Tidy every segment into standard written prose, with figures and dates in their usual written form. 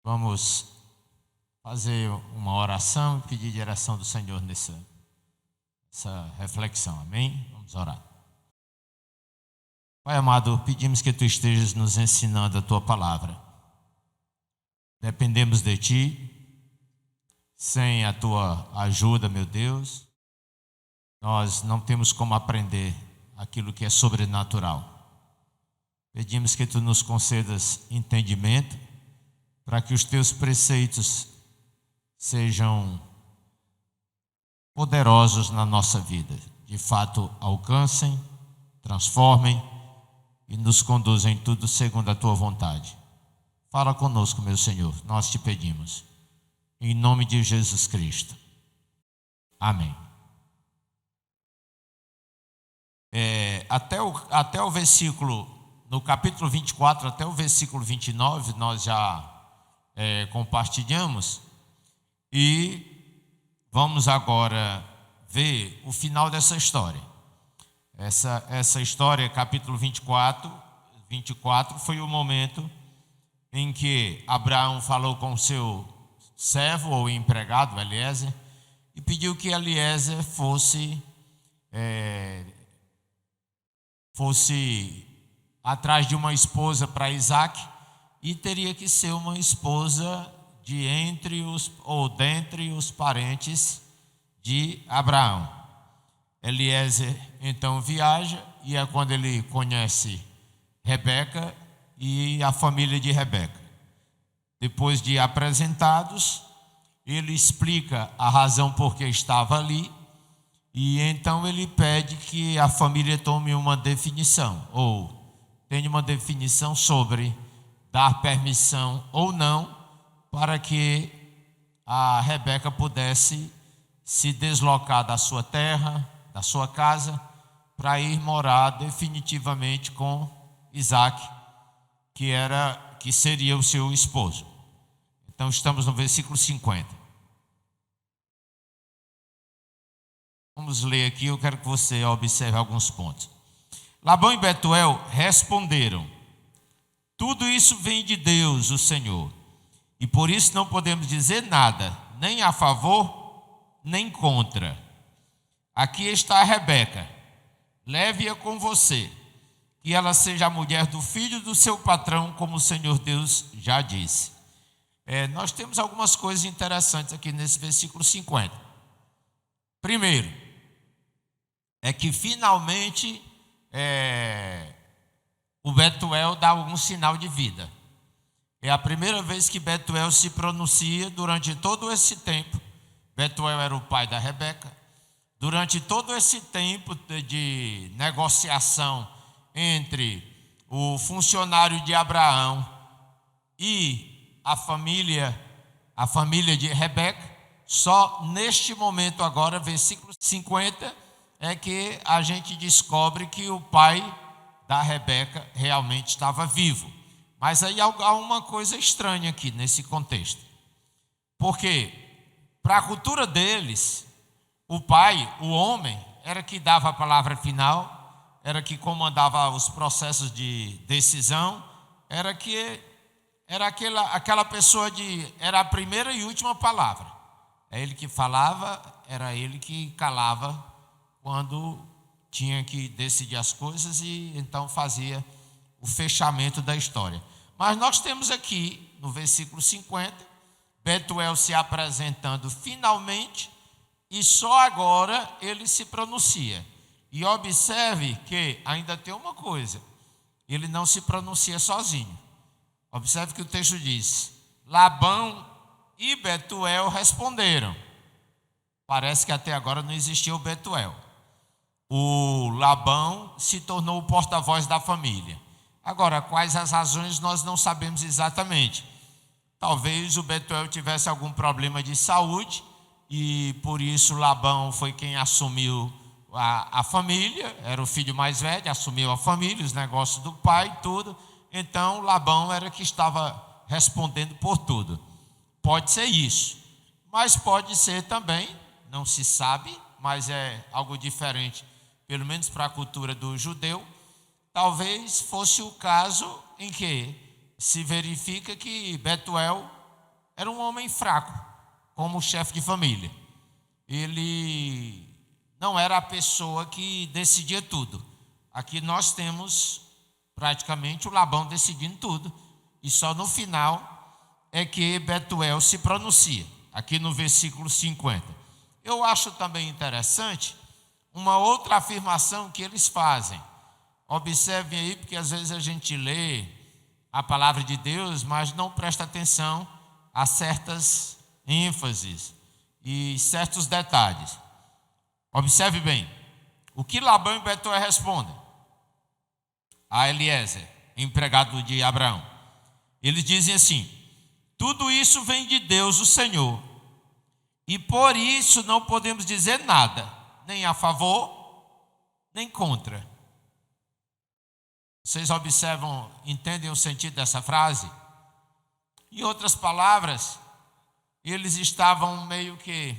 Vamos fazer uma oração e pedir direção do Senhor nessa reflexão, amém? Vamos orar. Pai amado, pedimos que Tu estejas nos ensinando a Tua palavra. Dependemos de Ti, sem a Tua ajuda, meu Deus, nós não temos como aprender aquilo que é sobrenatural. Pedimos que Tu nos concedas entendimento, para que os Teus preceitos sejam poderosos na nossa vida, de fato alcancem, transformem e nos conduzem tudo segundo a Tua vontade. Fala conosco, meu Senhor, nós Te pedimos, em nome de Jesus Cristo. Amém. Até o versículo, no capítulo 24, até o versículo 29, nós já compartilhamos, e vamos agora ver o final dessa história. Essa história, capítulo 24, foi o momento em que Abraão falou com seu servo ou empregado, Eliezer, e pediu que Eliezer fosse atrás de uma esposa para Isaac, e teria que ser uma esposa dentre os parentes de Abraão. Eliezer então viaja, e é quando ele conhece Rebeca e a família de Rebeca. Depois de apresentados, ele explica a razão por que estava ali, e então ele pede que a família tome uma definição, ou tenha uma definição sobre dar permissão ou não, para que a Rebeca pudesse se deslocar da sua terra, da sua casa, para ir morar definitivamente com Isaac, que seria o seu esposo. Então estamos no versículo 50. Vamos ler aqui, eu quero que você observe alguns pontos. Labão e Betuel responderam: tudo isso vem de Deus, o Senhor, e por isso não podemos dizer nada, nem a favor, nem contra. Aqui está a Rebeca, leve-a com você, que ela seja a mulher do filho do seu patrão, como o Senhor Deus já disse. Nós temos algumas coisas interessantes aqui nesse versículo 50. Primeiro, é que finalmente o Betuel dá algum sinal de vida. É a primeira vez que Betuel se pronuncia durante todo esse tempo. Betuel era o pai da Rebeca. Durante todo esse tempo de negociação entre o funcionário de Abraão e a família de Rebeca, só neste momento agora, versículo 50, é que a gente descobre que o pai da Rebeca realmente estava vivo. Mas aí há uma coisa estranha aqui nesse contexto. Porque para a cultura deles, o pai, o homem, era que dava a palavra final, era que comandava os processos de decisão, era aquela pessoa era a primeira e última palavra. É ele que falava, era ele que calava quando tinha que decidir as coisas, e então fazia o fechamento da história. Mas nós temos aqui, no versículo 50, Betuel se apresentando finalmente, e só agora ele se pronuncia. E observe que ainda tem uma coisa: ele não se pronuncia sozinho. Observe que o texto diz: Labão e Betuel responderam. Parece que até agora não existia o Betuel. O Labão se tornou o porta-voz da família. Agora, quais as razões nós não sabemos exatamente. Talvez o Betuel tivesse algum problema de saúde, e por isso Labão foi quem assumiu a família, era o filho mais velho, assumiu a família, os negócios do pai e tudo. Então Labão era que estava respondendo por tudo. Pode ser isso, mas pode ser também, não se sabe, mas é algo diferente, pelo menos para a cultura do judeu. Talvez fosse o caso em que se verifica que Betuel era um homem fraco, como chefe de família. Ele não era a pessoa que decidia tudo. Aqui nós temos praticamente o Labão decidindo tudo, e só no final é que Betuel se pronuncia, aqui no versículo 50. Eu acho também interessante uma outra afirmação que eles fazem. Observem aí, porque às vezes a gente lê a palavra de Deus, mas não presta atenção a certas ênfases e certos detalhes. Observe bem, o que Labão e Betuel respondem a Eliezer, empregado de Abraão. Eles dizem assim: tudo isso vem de Deus, o Senhor, e por isso não podemos dizer nada, nem a favor, nem contra. Vocês observam, entendem o sentido dessa frase? Em outras palavras, eles estavam meio que,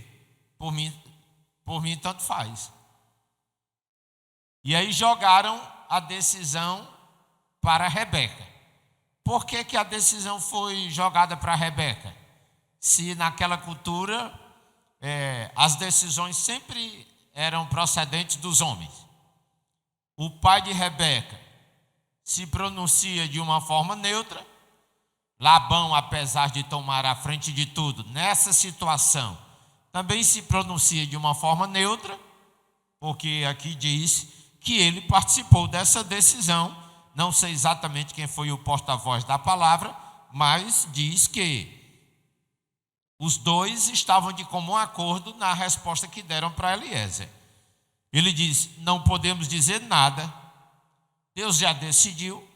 por mim tanto faz. E aí jogaram a decisão para Rebeca. Por que a decisão foi jogada para Rebeca? Se naquela cultura as decisões sempre eram procedentes dos homens. O pai de Rebeca se pronuncia de uma forma neutra. Labão, apesar de tomar a frente de tudo, nessa situação, também se pronuncia de uma forma neutra, porque aqui diz que ele participou dessa decisão. Não sei exatamente quem foi o porta-voz da palavra, mas diz que os dois estavam de comum acordo na resposta que deram para Eliezer. Ele diz: não podemos dizer nada, Deus já decidiu,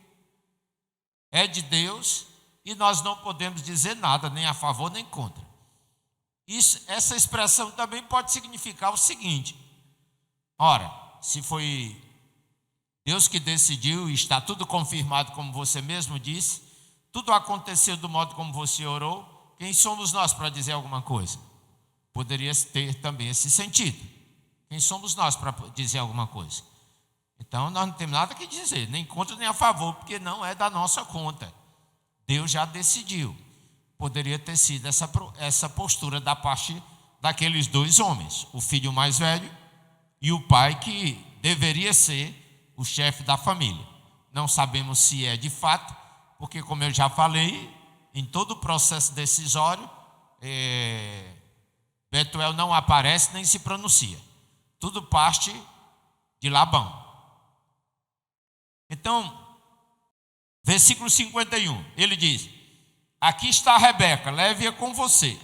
é de Deus, e nós não podemos dizer nada, nem a favor nem contra. Essa expressão também pode significar o seguinte: ora, se foi Deus que decidiu e está tudo confirmado, como você mesmo disse, tudo aconteceu do modo como você orou, quem somos nós para dizer alguma coisa? Poderia ter também esse sentido. Quem somos nós para dizer alguma coisa? Então nós não temos nada que dizer, nem contra nem a favor, porque não é da nossa conta. Deus já decidiu. Poderia ter sido essa postura da parte daqueles dois homens, o filho mais velho e o pai que deveria ser o chefe da família. Não sabemos se é de fato, porque, como eu já falei, em todo o processo decisório, Betuel não aparece nem se pronuncia. Tudo parte de Labão. Então, versículo 51, ele diz: aqui está a Rebeca, leve-a com você,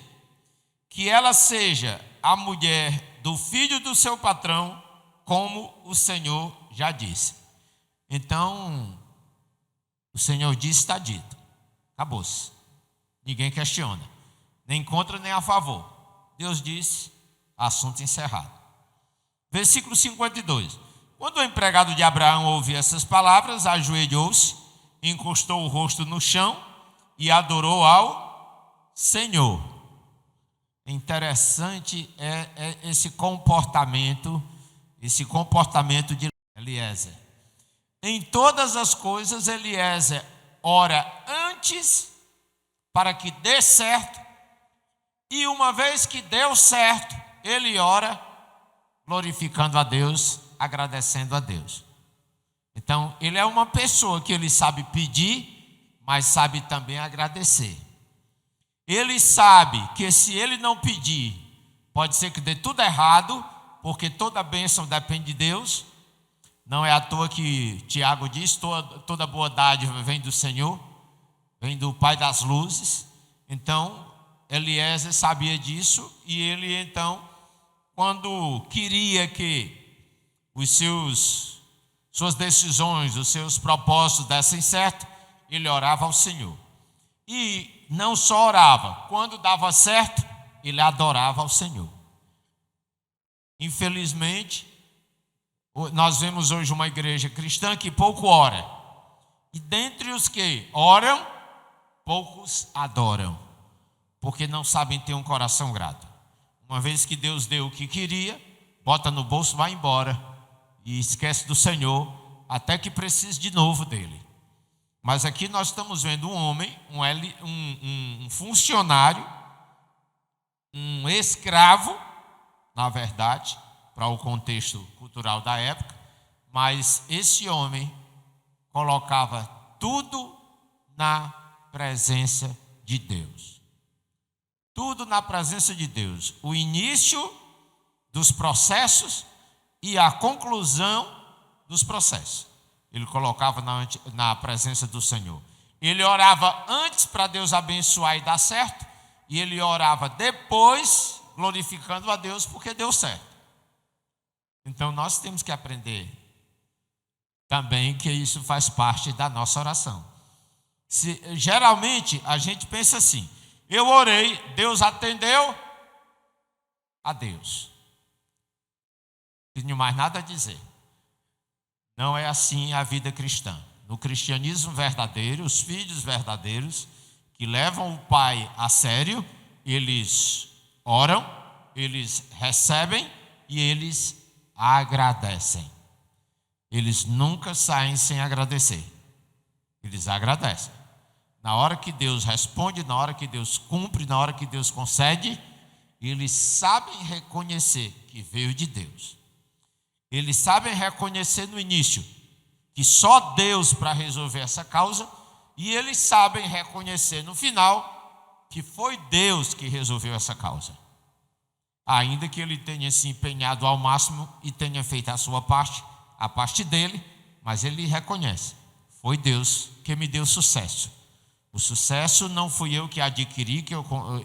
que ela seja a mulher do filho do seu patrão, como o Senhor já disse. Então, o Senhor disse, está dito. Acabou-se. Ninguém questiona. Nem contra, nem a favor. Deus disse, assunto encerrado. Versículo 52. Quando o empregado de Abraão ouviu essas palavras, ajoelhou-se, encostou o rosto no chão e adorou ao Senhor. Interessante é esse comportamento de Eliezer. Em todas as coisas, Eliezer ora antes para que dê certo, e uma vez que deu certo, ele ora glorificando a Deus, agradecendo a Deus. Então, ele é uma pessoa que ele sabe pedir, mas sabe também agradecer. Ele sabe que se ele não pedir, pode ser que dê tudo errado, porque toda bênção depende de Deus. Não é à toa que Tiago diz: toda boa dádiva vem do Senhor, vem do Pai das luzes. Então, Eliezer sabia disso, e ele então, quando queria que suas decisões, os seus propósitos dessem certo, ele orava ao Senhor. E não só orava, quando dava certo, ele adorava ao Senhor. Infelizmente, nós vemos hoje uma igreja cristã que pouco ora. E dentre os que oram, poucos adoram, porque não sabem ter um coração grato. Uma vez que Deus deu o que queria, bota no bolso, vai embora e esquece do Senhor, até que precise de novo dele. Mas aqui nós estamos vendo um homem, um funcionário, um escravo, na verdade, para o contexto cultural da época, mas esse homem colocava tudo na presença de Deus. Tudo na presença de Deus. O início dos processos e a conclusão dos processos. Ele colocava na presença do Senhor. Ele orava antes para Deus abençoar e dar certo, e ele orava depois, glorificando a Deus porque deu certo. Então nós temos que aprender também que isso faz parte da nossa oração. Geralmente a gente pensa assim: eu orei, Deus atendeu, adeus. Não tenho mais nada a dizer. Não é assim a vida cristã. No cristianismo verdadeiro, os filhos verdadeiros que levam o Pai a sério, eles oram, eles recebem e eles agradecem. Eles nunca saem sem agradecer. Eles agradecem. Na hora que Deus responde, na hora que Deus cumpre, na hora que Deus concede, eles sabem reconhecer que veio de Deus. Eles sabem reconhecer no início que só Deus para resolver essa causa, e eles sabem reconhecer no final que foi Deus que resolveu essa causa. Ainda que ele tenha se empenhado ao máximo e tenha feito a sua parte, a parte dele, mas ele reconhece: foi Deus que me deu sucesso. O sucesso não fui eu que adquiri,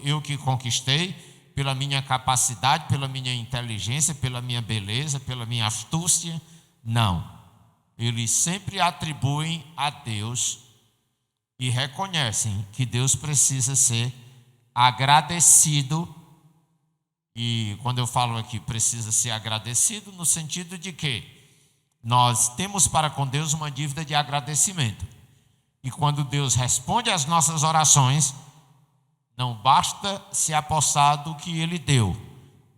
eu que conquistei, pela minha capacidade, pela minha inteligência, pela minha beleza, pela minha astúcia. Não. Eles sempre atribuem a Deus e reconhecem que Deus precisa ser agradecido. E quando eu falo aqui, precisa ser agradecido, no sentido de que nós temos para com Deus uma dívida de agradecimento. E quando Deus responde às nossas orações, não basta se apossar do que Ele deu,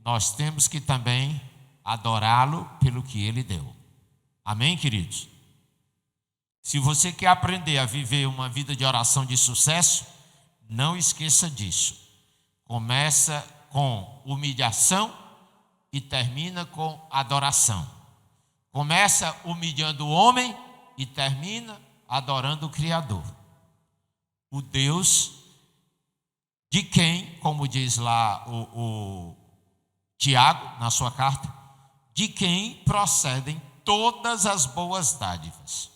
nós temos que também adorá-lo pelo que Ele deu. Amém, queridos? Se você quer aprender a viver uma vida de oração de sucesso, não esqueça disso. Começa com humilhação e termina com adoração. Começa humilhando o homem e termina adorando o Criador. O Deus de quem, como diz lá o Tiago, na sua carta, de quem procedem todas as boas dádivas.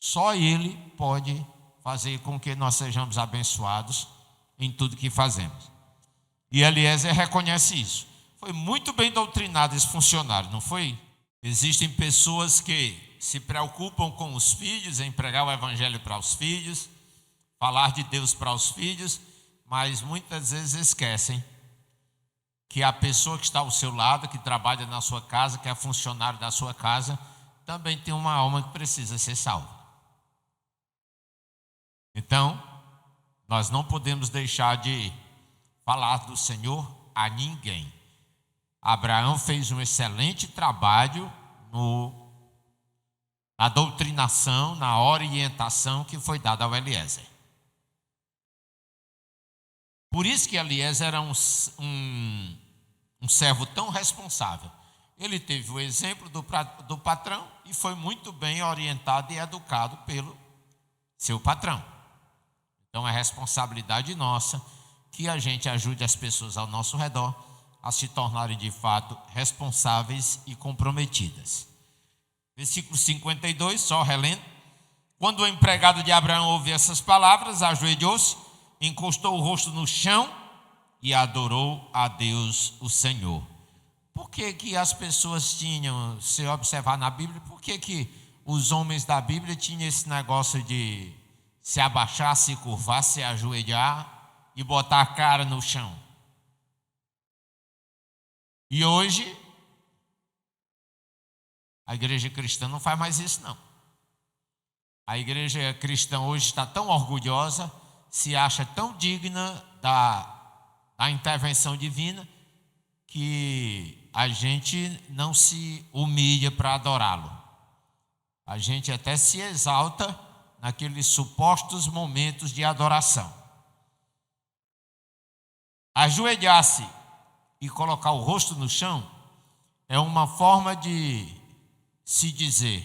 Só Ele pode fazer com que nós sejamos abençoados em tudo que fazemos. E Eliezer reconhece isso. Foi muito bem doutrinado esse funcionário, não foi? Existem pessoas que se preocupam com os filhos, em pregar o evangelho para os filhos, falar de Deus para os filhos, mas muitas vezes esquecem que a pessoa que está ao seu lado, que trabalha na sua casa, que é funcionário da sua casa, também tem uma alma que precisa ser salva. Então, nós não podemos deixar de falar do Senhor a ninguém. Abraão fez um excelente trabalho na doutrinação, na orientação que foi dada ao Eliezer. Por isso que Eliezer era um servo tão responsável. Ele teve o exemplo do patrão e foi muito bem orientado e educado pelo seu patrão. Então é responsabilidade nossa que a gente ajude as pessoas ao nosso redor a se tornarem de fato responsáveis e comprometidas. Versículo 52, só relendo. Quando o empregado de Abraão ouviu essas palavras, ajoelhou-se, encostou o rosto no chão e adorou a Deus, o Senhor. Por que as pessoas tinham, se observar na Bíblia, por que os homens da Bíblia tinham esse negócio de se abaixar, se curvar, se ajoelhar e botar a cara no chão? E hoje, a igreja cristã não faz mais isso, não. A igreja cristã hoje está tão orgulhosa, se acha tão digna da intervenção divina, que a gente não se humilha para adorá-lo. A gente até se exalta naqueles supostos momentos de adoração. Ajoelhar-se e colocar o rosto no chão é uma forma de se dizer: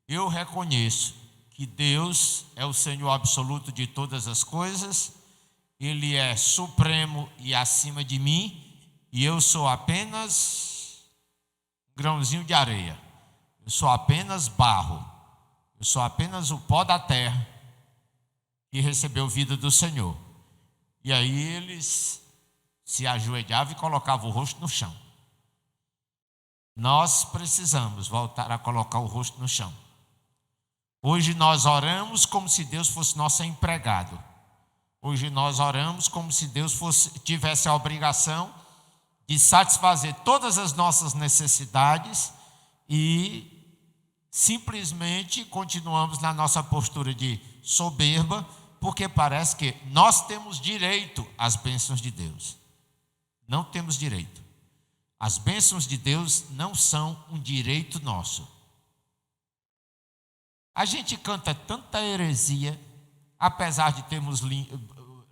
eu reconheço que Deus é o Senhor absoluto de todas as coisas, Ele é supremo e acima de mim, e eu sou apenas um grãozinho de areia, eu sou apenas barro, eu sou apenas o pó da terra que recebeu vida do Senhor. E aí eles se ajoelhavam e colocavam o rosto no chão. Nós precisamos voltar a colocar o rosto no chão. Hoje nós oramos como se Deus fosse nosso empregado. Hoje nós oramos como se Deus tivesse a obrigação de satisfazer todas as nossas necessidades e simplesmente continuamos na nossa postura de soberba, porque parece que nós temos direito às bênçãos de Deus. Não temos direito. As bênçãos de Deus não são um direito nosso. A gente canta tanta heresia, apesar de termos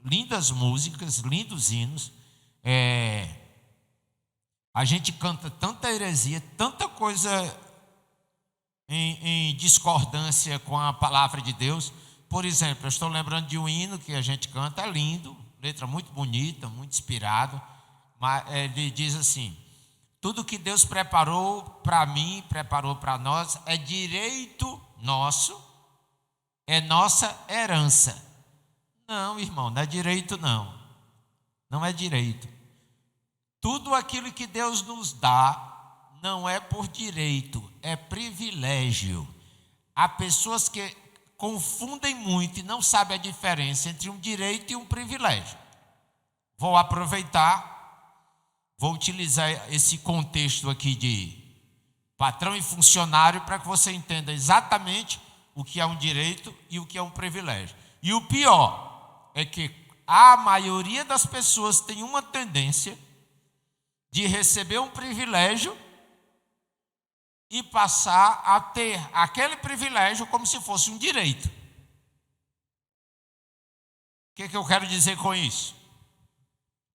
lindas músicas, lindos hinos, a gente canta tanta heresia, tanta coisa em discordância com a palavra de Deus. Por exemplo, eu estou lembrando de um hino que a gente canta, é lindo, letra muito bonita, muito inspirado, mas ele diz assim: tudo que Deus preparou para mim, preparou para nós, é direito nosso, é nossa herança. Não, irmão, não é direito não. Não é direito. Tudo aquilo que Deus nos dá não é por direito, é privilégio. Há pessoas que confundem muito e não sabem a diferença entre um direito e um privilégio. Vou aproveitar, vou utilizar esse contexto aqui de patrão e funcionário para que você entenda exatamente o que é um direito e o que é um privilégio. E o pior é que a maioria das pessoas tem uma tendência de receber um privilégio e passar a ter aquele privilégio como se fosse um direito. O que eu quero dizer com isso?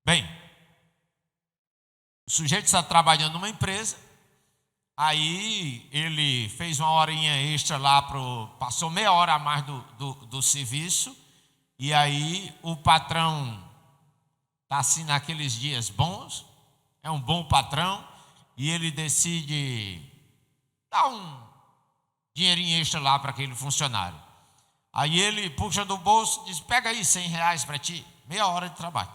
Bem, o sujeito está trabalhando numa empresa, aí ele fez uma horinha extra lá, passou meia hora a mais do serviço, e aí o patrão está assim naqueles dias bons, é um bom patrão, e ele decide dar um dinheirinho extra lá para aquele funcionário. Aí ele puxa do bolso e diz: pega aí R$100 para ti, meia hora de trabalho.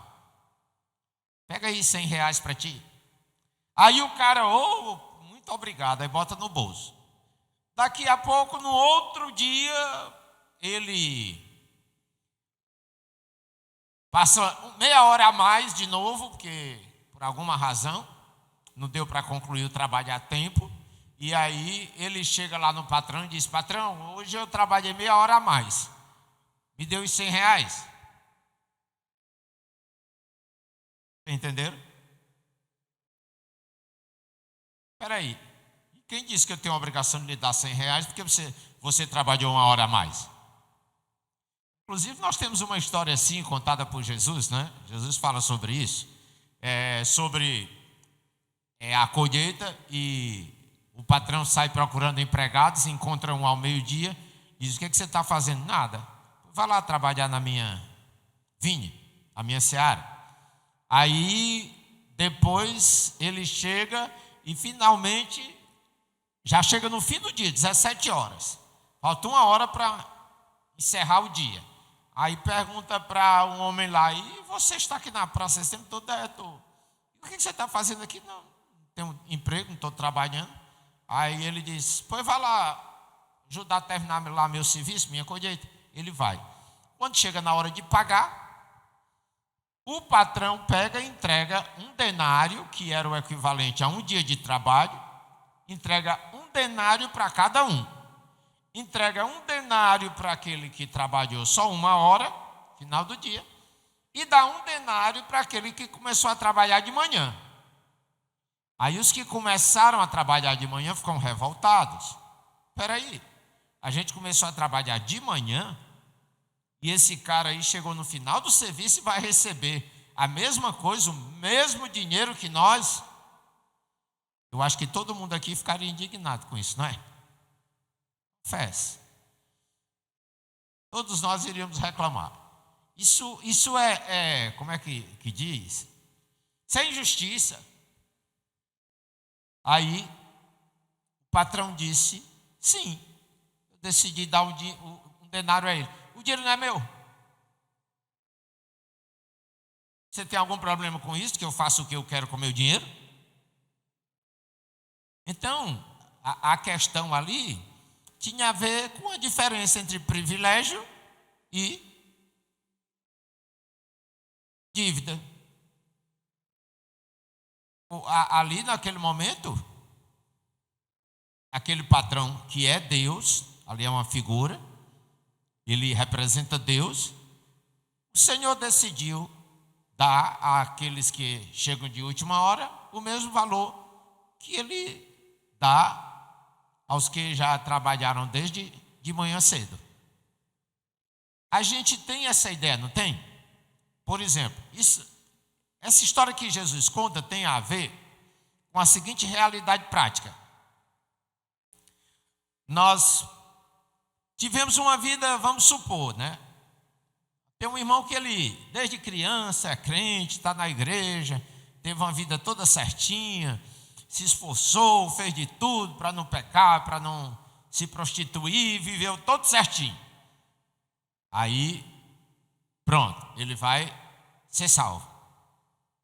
Pega aí R$100 para ti. Aí o cara, muito obrigado, aí bota no bolso. Daqui a pouco, no outro dia, ele passa meia hora a mais de novo, porque por alguma razão não deu para concluir o trabalho a tempo. E aí ele chega lá no patrão e diz: patrão, hoje eu trabalhei meia hora a mais, me deu os R$100. Entenderam? Espera aí, quem disse que eu tenho a obrigação de lhe dar R$100 porque você trabalhou uma hora a mais? Inclusive nós temos uma história assim contada por Jesus, né? Jesus fala sobre isso, sobre a colheita, e o patrão sai procurando empregados, encontra um ao meio-dia, diz: o que você está fazendo? Nada, vai lá trabalhar na minha vinha, na minha seara. Aí depois ele chega e finalmente já chega no fim do dia, 17 horas. Falta uma hora para encerrar o dia. Aí pergunta para um homem lá: e você está aqui na praça esse tempo todo? O que você está fazendo aqui? Não tenho emprego, não estou trabalhando. Aí ele diz: pois vai lá ajudar a terminar lá meu serviço, minha colheita. Ele vai. Quando chega na hora de pagar, o patrão pega e entrega um denário, que era o equivalente a um dia de trabalho, entrega um denário para cada um. Entrega um denário para aquele que trabalhou só uma hora, final do dia, e dá um denário para aquele que começou a trabalhar de manhã. Aí os que começaram a trabalhar de manhã ficam revoltados. Espera aí, A gente começou a trabalhar de manhã e esse cara aí chegou no final do serviço e vai receber a mesma coisa, o mesmo dinheiro que nós. Eu acho que todo mundo aqui ficaria indignado com isso, não é? Fez. Todos nós iríamos reclamar. Isso é como é que diz? Isso é injustiça. Aí o patrão disse, sim, eu decidi dar um denário a ele. O dinheiro não é meu. Você tem algum problema com isso, que eu faço o que eu quero com o meu dinheiro? Então, a questão ali tinha a ver com a diferença entre privilégio e dívida. Ali naquele momento, aquele patrão que é Deus, ali é uma figura, ele representa Deus, o Senhor decidiu dar àqueles que chegam de última hora o mesmo valor que ele dá aos que já trabalharam desde de manhã cedo. A gente tem essa ideia, não tem? Por exemplo, essa história que Jesus conta tem a ver com a seguinte realidade prática. Nós tivemos uma vida, vamos supor, né? Tem um irmão que ele, desde criança, é crente, está na igreja, teve uma vida toda certinha, se esforçou, fez de tudo para não pecar, para não se prostituir, viveu todo certinho. Aí, pronto, ele vai ser salvo.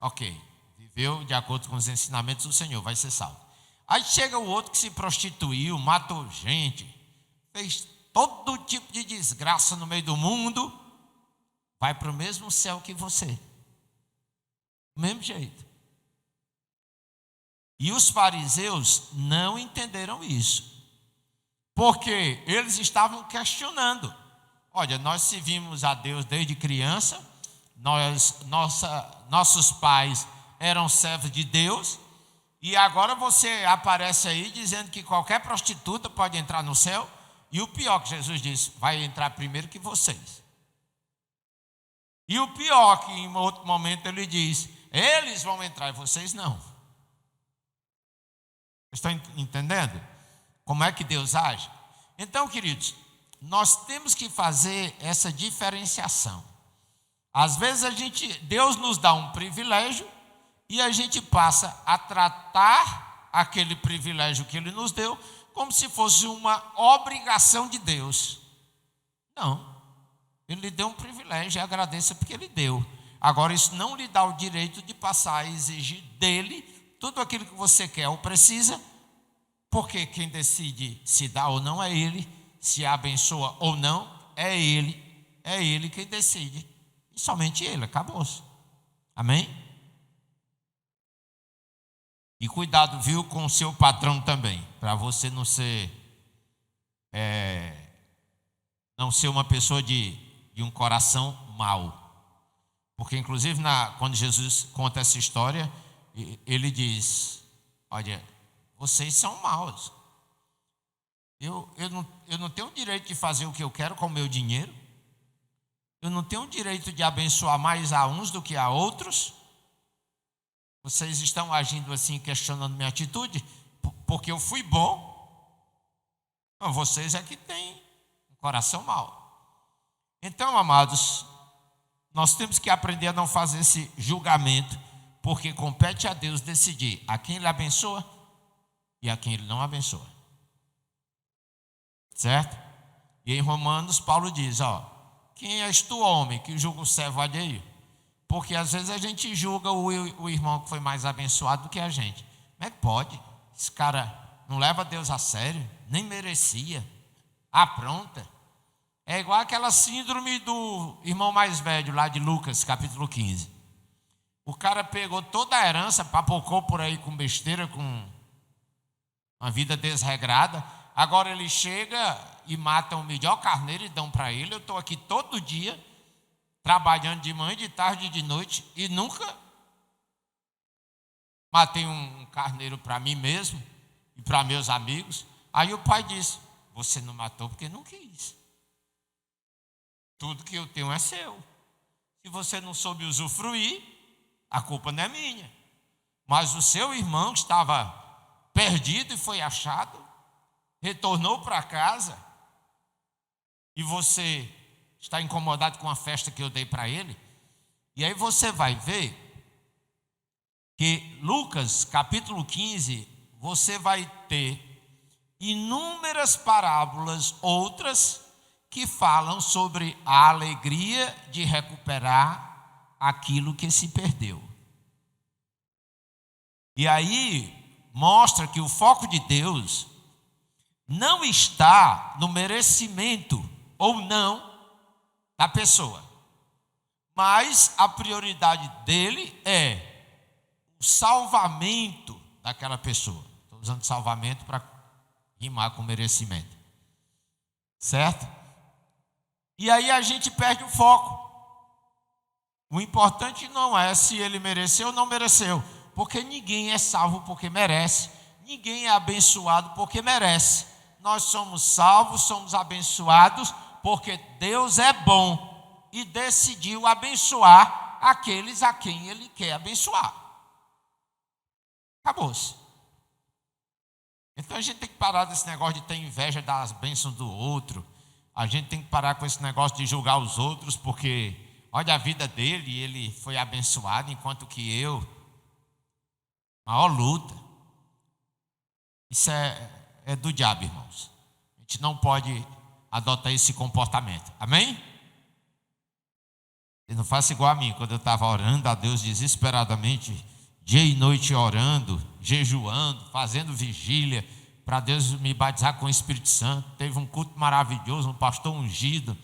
Ok, viveu de acordo com os ensinamentos do Senhor, vai ser salvo. Aí chega o outro que se prostituiu, matou gente, fez todo tipo de desgraça no meio do mundo, vai para o mesmo céu que você. Do mesmo jeito. E os fariseus não entenderam isso. Porque eles estavam questionando. Olha, nós servimos a Deus desde criança, nossos pais eram servos de Deus, e agora você aparece aí dizendo que qualquer prostituta pode entrar no céu, e o pior que Jesus disse, vai entrar primeiro que vocês. E o pior que em outro momento ele diz, eles vão entrar e vocês não. Estão entendendo como é que Deus age? Então, queridos, nós temos que fazer essa diferenciação. Às vezes Deus nos dá um privilégio e a gente passa a tratar aquele privilégio que Ele nos deu como se fosse uma obrigação de Deus. Não. Ele lhe deu um privilégio e agradeça porque Ele deu. Agora, isso não lhe dá o direito de passar a exigir dele tudo aquilo que você quer ou precisa, porque quem decide se dá ou não é Ele, se abençoa ou não é Ele quem decide. E somente Ele, acabou-se. Amém? E cuidado, viu, com o seu patrão também, para você não ser uma pessoa de um coração mau. Porque, inclusive, quando Jesus conta essa história, ele diz, olha, vocês são maus. Eu não tenho o direito de fazer o que eu quero com o meu dinheiro. Eu não tenho o direito de abençoar mais a uns do que a outros. Vocês estão agindo assim, questionando minha atitude, porque eu fui bom. Não, vocês é que têm um coração mau. Então, amados, nós temos que aprender a não fazer esse julgamento, porque compete a Deus decidir a quem Ele abençoa e a quem Ele não abençoa. Certo? E em Romanos, Paulo diz, quem és tu, homem, que julga o servo alheio? Porque às vezes a gente julga o irmão que foi mais abençoado do que a gente. Como é que pode? Esse cara não leva Deus a sério, nem merecia. Pronta. É igual aquela síndrome do irmão mais velho lá de Lucas, capítulo 15. O cara pegou toda a herança, papocou por aí com besteira, com uma vida desregrada. Agora ele chega e mata o melhor carneiro e dão para ele. Eu estou aqui todo dia, trabalhando de manhã, de tarde e de noite, e nunca matei um carneiro para mim mesmo e para meus amigos. Aí o pai disse, Você não matou porque não quis. Tudo que eu tenho é seu. Se você não soube usufruir, a culpa não é minha. Mas o seu irmão que estava perdido e foi achado, retornou para casa, e você está incomodado com a festa que eu dei para ele. E aí você vai ver que Lucas capítulo 15, você vai ter inúmeras parábolas, outras que falam sobre a alegria de recuperar aquilo que se perdeu. E aí mostra que o foco de Deus não está no merecimento ou não da pessoa, mas a prioridade dele é o salvamento daquela pessoa. Estou usando salvamento para rimar com merecimento, certo? E aí a gente perde o foco. O importante não é se ele mereceu ou não mereceu, porque ninguém é salvo porque merece, ninguém é abençoado porque merece. Nós somos salvos, somos abençoados porque Deus é bom e decidiu abençoar aqueles a quem Ele quer abençoar. Acabou-se. Então a gente tem que parar desse negócio de ter inveja das bênçãos do outro. A gente tem que parar com esse negócio de julgar os outros, porque olha a vida dele, ele foi abençoado, enquanto que eu, maior luta. Isso é do diabo, irmãos. A gente não pode adotar esse comportamento. Amém? Você não faça igual a mim, quando eu estava orando a Deus desesperadamente, dia e noite orando, jejuando, fazendo vigília, para Deus me batizar com o Espírito Santo. Teve um culto maravilhoso, um pastor ungido.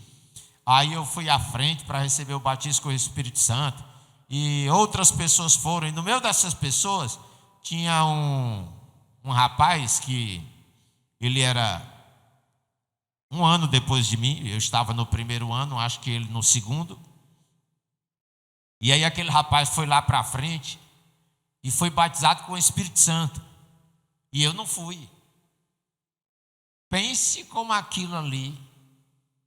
Aí eu fui à frente para receber o batismo com o Espírito Santo. E outras pessoas foram. E no meio dessas pessoas tinha um rapaz que ele era um ano depois de mim. Eu estava no primeiro ano, acho que ele no segundo. E aí aquele rapaz foi lá para frente e foi batizado com o Espírito Santo. E eu não fui. Pense como aquilo ali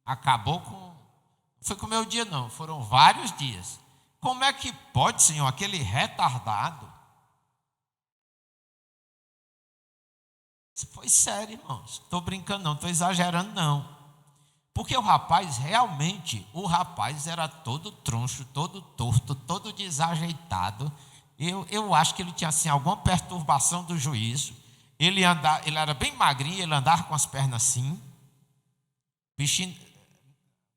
acabou com... Não foi com o meu dia não, foram vários dias. Como é que pode, Senhor, aquele retardado? Isso foi sério, irmãos. Estou brincando não, estou exagerando não. Porque o rapaz, realmente, era todo troncho, todo torto, todo desajeitado. Eu acho que ele tinha assim, alguma perturbação do juízo. Ele era bem magrinho, ele andava com as pernas assim. O bichinho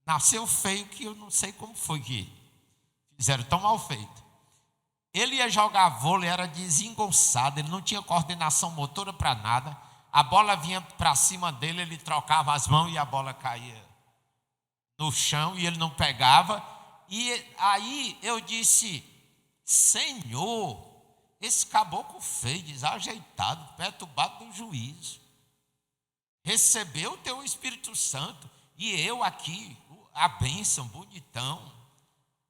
nasceu feio, que eu não sei como foi que fizeram tão mal feito. Ele ia jogar vôlei, era desengonçado, ele não tinha coordenação motora para nada. A bola vinha para cima dele, ele trocava as mãos e a bola caía no chão e ele não pegava. E aí eu disse: Senhor, esse caboclo feio, desajeitado, perturbado do juízo, recebeu o teu Espírito Santo, e eu aqui, a bênção, bonitão,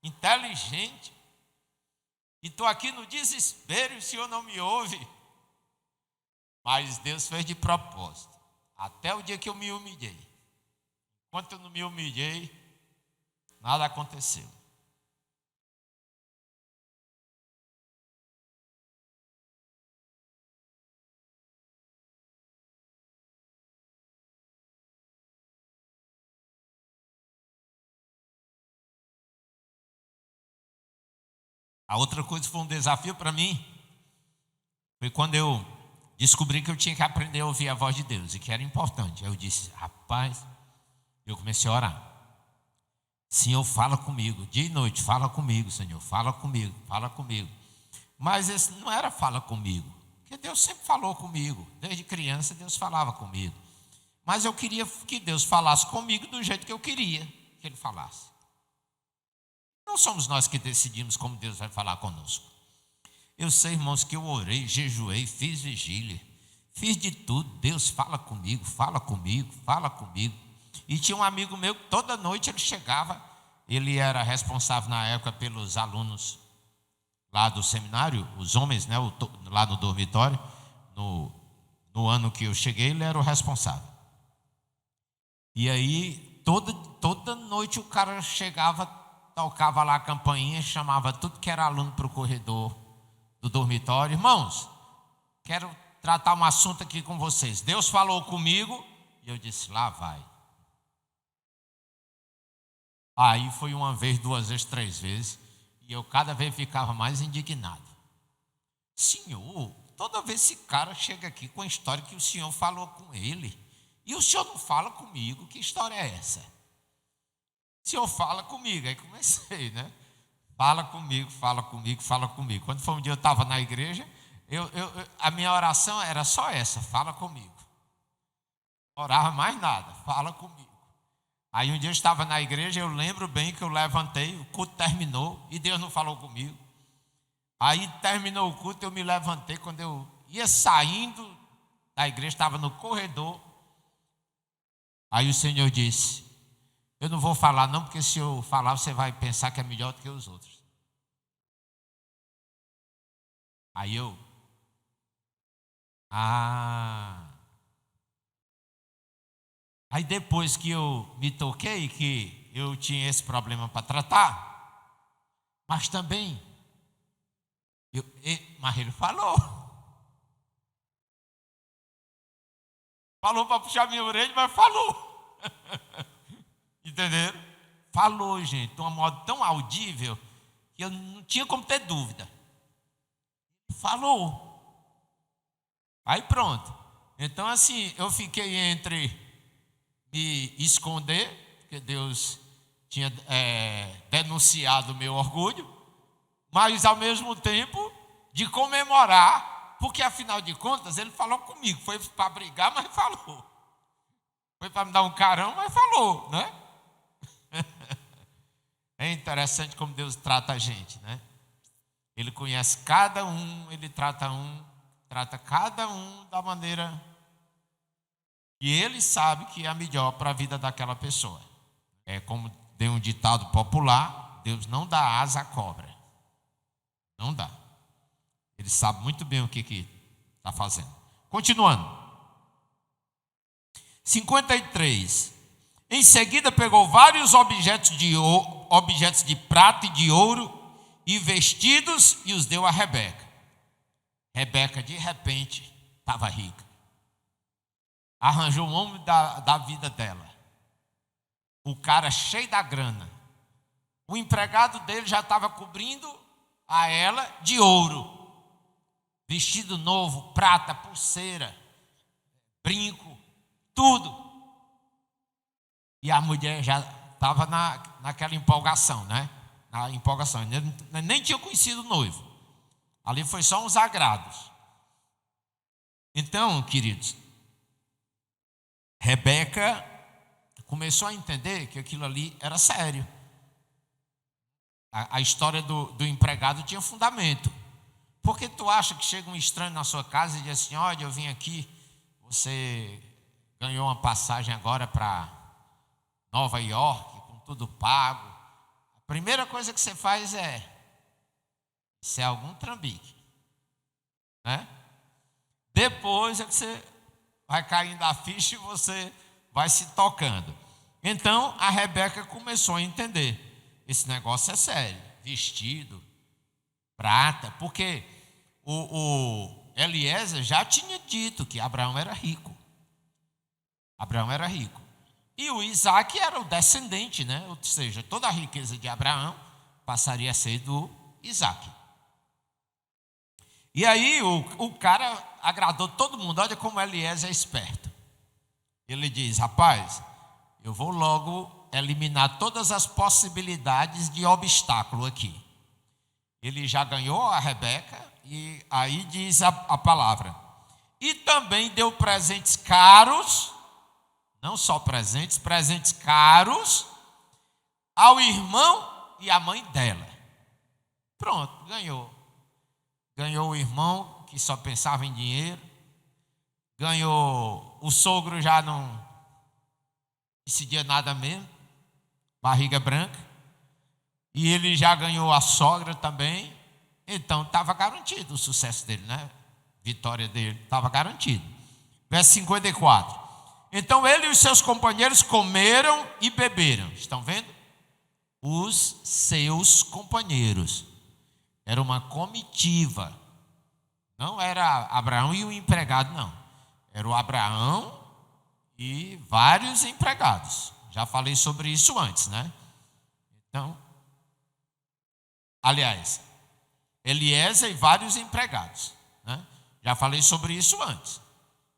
inteligente, e estou aqui no desespero e o Senhor não me ouve. Mas Deus fez de propósito, até o dia que eu me humilhei. Enquanto eu não me humilhei, nada aconteceu. A outra coisa que foi um desafio para mim foi quando eu descobri que eu tinha que aprender a ouvir a voz de Deus e que era importante. Aí eu disse: rapaz, eu comecei a orar. Senhor, fala comigo, dia e noite, fala comigo, Senhor, fala comigo, fala comigo. Mas esse não era fala comigo, porque Deus sempre falou comigo, desde criança Deus falava comigo. Mas eu queria que Deus falasse comigo do jeito que eu queria que Ele falasse. Não somos nós que decidimos como Deus vai falar conosco. Eu sei, irmãos, que eu orei, jejuei, fiz vigília, fiz de tudo. Deus fala comigo, fala comigo, fala comigo. E tinha um amigo meu que toda noite ele chegava, ele era responsável na época pelos alunos lá do seminário, os homens, né, lá no dormitório. No ano que eu cheguei, ele era o responsável. E aí, toda noite o cara chegava, tocava lá a campainha, chamava tudo que era aluno para o corredor do dormitório. Irmãos, quero tratar um assunto aqui com vocês. Deus falou comigo e eu disse, lá vai. Aí foi uma vez, duas vezes, três vezes, e eu cada vez ficava mais indignado. Senhor, toda vez esse cara chega aqui com a história que o Senhor falou com ele, e o Senhor não fala comigo, que história é essa? O Senhor fala comigo, aí comecei, né? Fala comigo, fala comigo, fala comigo. Quando foi um dia eu estava na igreja, a minha oração era só essa, fala comigo. Orava mais nada, fala comigo. Aí um dia eu estava na igreja, eu lembro bem que eu levantei, o culto terminou e Deus não falou comigo. Aí terminou o culto, eu me levantei, quando eu ia saindo da igreja, estava no corredor. Aí o Senhor disse, eu não vou falar não, porque se eu falar você vai pensar que é melhor do que os outros. Aí eu, Aí depois que eu me toquei que eu tinha esse problema para tratar, mas também, mas ele falou para puxar minha orelha, mas falou. Entenderam? Falou, gente, de um modo tão audível que eu não tinha como ter dúvida. Falou. Aí pronto. Então assim, eu fiquei entre me esconder, porque Deus tinha denunciado o meu orgulho, mas ao mesmo tempo de comemorar, porque afinal de contas ele falou comigo, foi para brigar, mas falou. Foi para me dar um carão, mas falou, né? É interessante como Deus trata a gente, né? Ele conhece cada um, ele trata cada um da maneira que ele sabe que é a melhor para a vida daquela pessoa. É como tem um ditado popular, Deus não dá asa à cobra. Não dá. Ele sabe muito bem o que está fazendo. Continuando. 53. Em seguida pegou vários objetos de prata e de ouro e vestidos e os deu a Rebeca. Rebeca de repente estava rica. Arranjou um homem da vida dela. O cara cheio da grana. O empregado dele já estava cobrindo a ela de ouro. Vestido novo, prata, pulseira, brinco, tudo. E a mulher já estava naquela empolgação, né? Na empolgação. Nem tinha conhecido o noivo. Ali foi só uns agrados. Então, queridos, Rebeca começou a entender que aquilo ali era sério. A história do empregado tinha fundamento. Por que tu acha que chega um estranho na sua casa e diz assim, olha, eu vim aqui, você ganhou uma passagem agora para Nova York, com tudo pago. A primeira coisa que você faz isso é algum trambique, né? Depois é que você vai caindo a ficha e você vai se tocando. Então a Rebeca começou a entender, esse negócio é sério, vestido, prata, porque o Eliezer já tinha dito que Abraão era rico. Abraão era rico. E o Isaac era o descendente, né? Ou seja, toda a riqueza de Abraão passaria a ser do Isaac. E aí o cara agradou todo mundo. Olha como Eliezer é esperto. Ele diz, rapaz, eu vou logo eliminar todas as possibilidades de obstáculo aqui. Ele já ganhou a Rebeca e aí diz a palavra. E também deu presentes caros, não só presentes caros, ao irmão e à mãe dela. Pronto, ganhou. Ganhou o irmão que só pensava em dinheiro. Ganhou o sogro, já não decidia nada mesmo, barriga branca. E ele já ganhou a sogra também. Então estava garantido o sucesso dele, né? Vitória dele estava garantido. Verso 54. Então ele e os seus companheiros comeram e beberam. Estão vendo? Os seus companheiros. Era uma comitiva. Não era Abraão e o empregado, não. Era o Abraão e vários empregados. Já falei sobre isso antes, né? Então, aliás, Eliezer e vários empregados, né? Já falei sobre isso antes.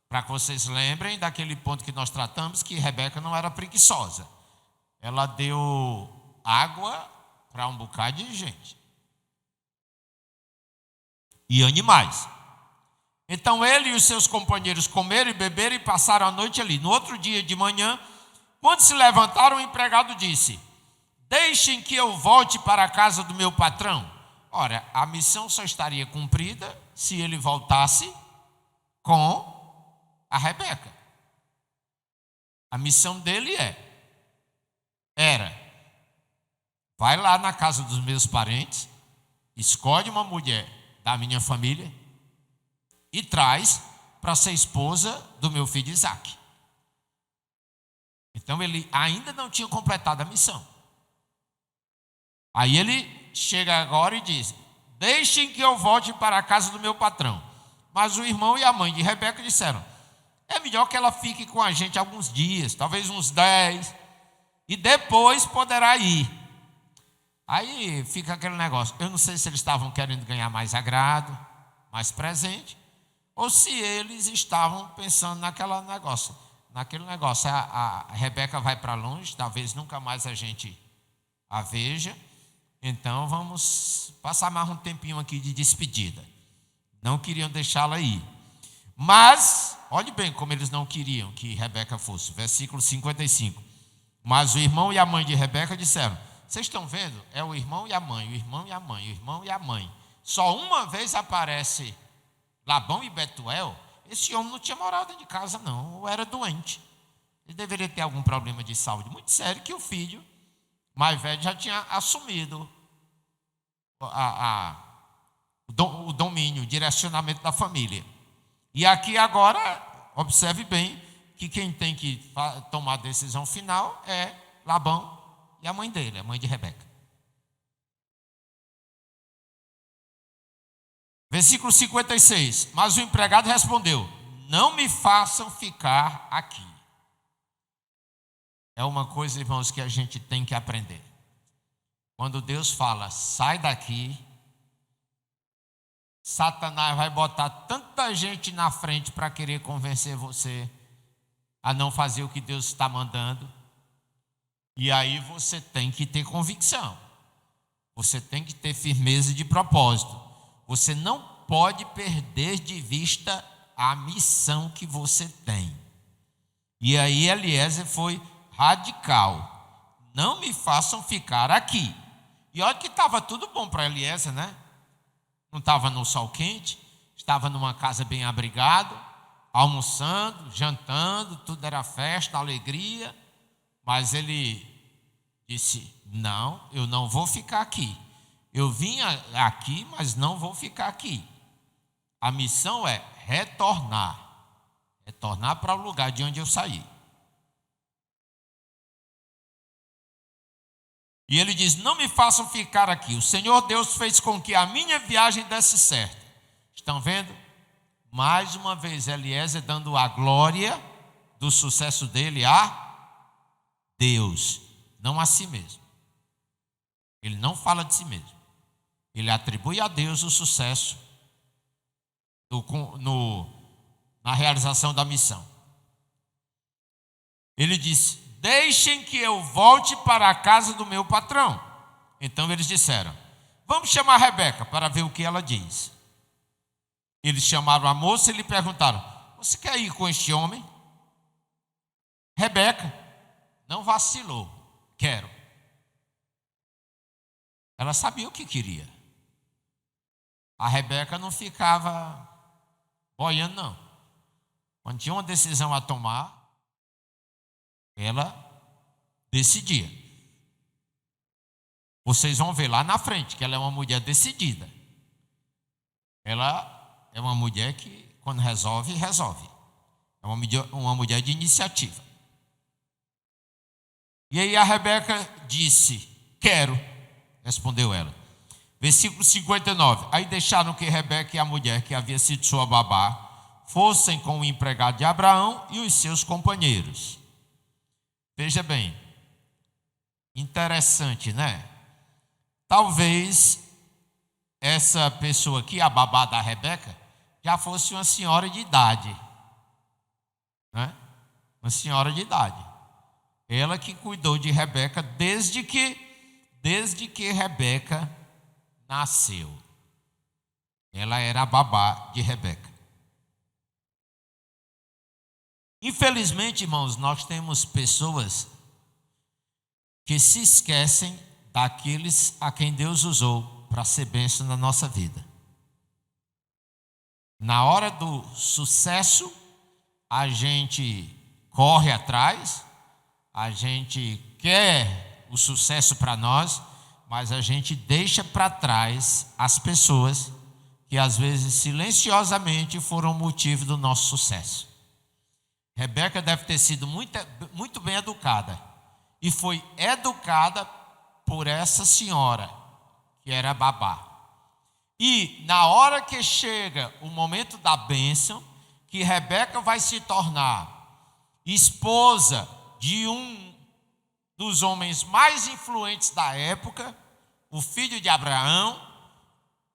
Para que vocês lembrem daquele ponto que nós tratamos, que Rebeca não era preguiçosa. Ela deu água para um bocado de gente. E animais. Então ele e os seus companheiros comeram e beberam e passaram a noite ali. No outro dia de manhã, quando se levantaram, o empregado disse: deixem que eu volte para a casa do meu patrão. Ora, a missão só estaria cumprida se ele voltasse com a Rebeca. A missão dele era: vai lá na casa dos meus parentes, escolhe uma mulher da minha família e traz para ser esposa do meu filho Isaque. Então ele ainda não tinha completado a missão. Aí ele chega agora e diz: deixem que eu volte para a casa do meu patrão. Mas o irmão e a mãe de Rebeca disseram: é melhor que ela fique com a gente alguns dias, talvez uns 10, e depois poderá ir. Aí fica aquele negócio. Eu não sei se eles estavam querendo ganhar mais agrado, mais presente, ou se eles estavam pensando naquele negócio. A Rebeca vai para longe, talvez nunca mais a gente a veja. Então vamos passar mais um tempinho aqui de despedida. Não queriam deixá-la ir. Mas, olhe bem como eles não queriam que Rebeca fosse. Versículo 55. Mas o irmão e a mãe de Rebeca disseram: vocês estão vendo? É o irmão e a mãe, o irmão e a mãe, o irmão e a mãe. Só uma vez aparece Labão e Betuel. Esse homem não tinha morado dentro de casa, não. Ou era doente. Ele deveria ter algum problema de saúde muito sério, que o filho mais velho já tinha assumido o domínio, o direcionamento da família. E aqui agora, observe bem, que quem tem que tomar a decisão final é Labão e a mãe dele, a mãe de Rebeca. Versículo 56. Mas o empregado respondeu: não me façam ficar aqui. É uma coisa, irmãos, que a gente tem que aprender. Quando Deus fala: sai daqui, Satanás vai botar tanta gente na frente para querer convencer você a não fazer o que Deus está mandando. E aí você tem que ter convicção. Você tem que ter firmeza de propósito. Você não pode perder de vista a missão que você tem. E aí Eliezer foi radical: não me façam ficar aqui. E olha que estava tudo bom para Eliezer, né? Não estava no sol quente, estava numa casa bem abrigado, almoçando, jantando, tudo era festa, alegria. Mas ele disse: não, eu não vou ficar aqui. Eu vim aqui, mas não vou ficar aqui. A missão é retornar para o lugar de onde eu saí. E ele diz: não me façam ficar aqui. O Senhor Deus fez com que a minha viagem desse certo. Estão vendo? Mais uma vez Eliezer dando a glória do sucesso dele a Deus, não a si mesmo. Ele não fala de si mesmo. Ele atribui a Deus o sucesso na realização da missão. Ele disse: deixem que eu volte para a casa do meu patrão. Então eles disseram: vamos chamar Rebeca para ver o que ela diz. Eles chamaram a moça e lhe perguntaram: você quer ir com este homem? Rebeca não vacilou: quero. Ela sabia o que queria. A Rebeca não ficava boiando, não. Quando tinha uma decisão a tomar, ela decidia. Vocês vão ver lá na frente que ela é uma mulher decidida. Ela é uma mulher que, quando resolve, resolve. É uma mulher de iniciativa. E aí a Rebeca disse: quero, respondeu ela. Versículo 59. Aí deixaram que Rebeca e a mulher, que havia sido sua babá, fossem com o empregado de Abraão e os seus companheiros. Veja bem, interessante, né? Talvez essa pessoa aqui, a babá da Rebeca, já fosse uma senhora de idade, né? Uma senhora de idade. Ela que cuidou de Rebeca desde que Rebeca nasceu. Ela era a babá de Rebeca. Infelizmente, irmãos, nós temos pessoas que se esquecem daqueles a quem Deus usou para ser bênção na nossa vida. Na hora do sucesso, a gente corre atrás, a gente quer o sucesso para nós, mas a gente deixa para trás as pessoas que às vezes silenciosamente foram motivo do nosso sucesso. Rebeca deve ter sido muito bem educada, e foi educada por essa senhora, que era babá. E na hora que chega o momento da bênção, que Rebeca vai se tornar esposa de um dos homens mais influentes da época, o filho de Abraão,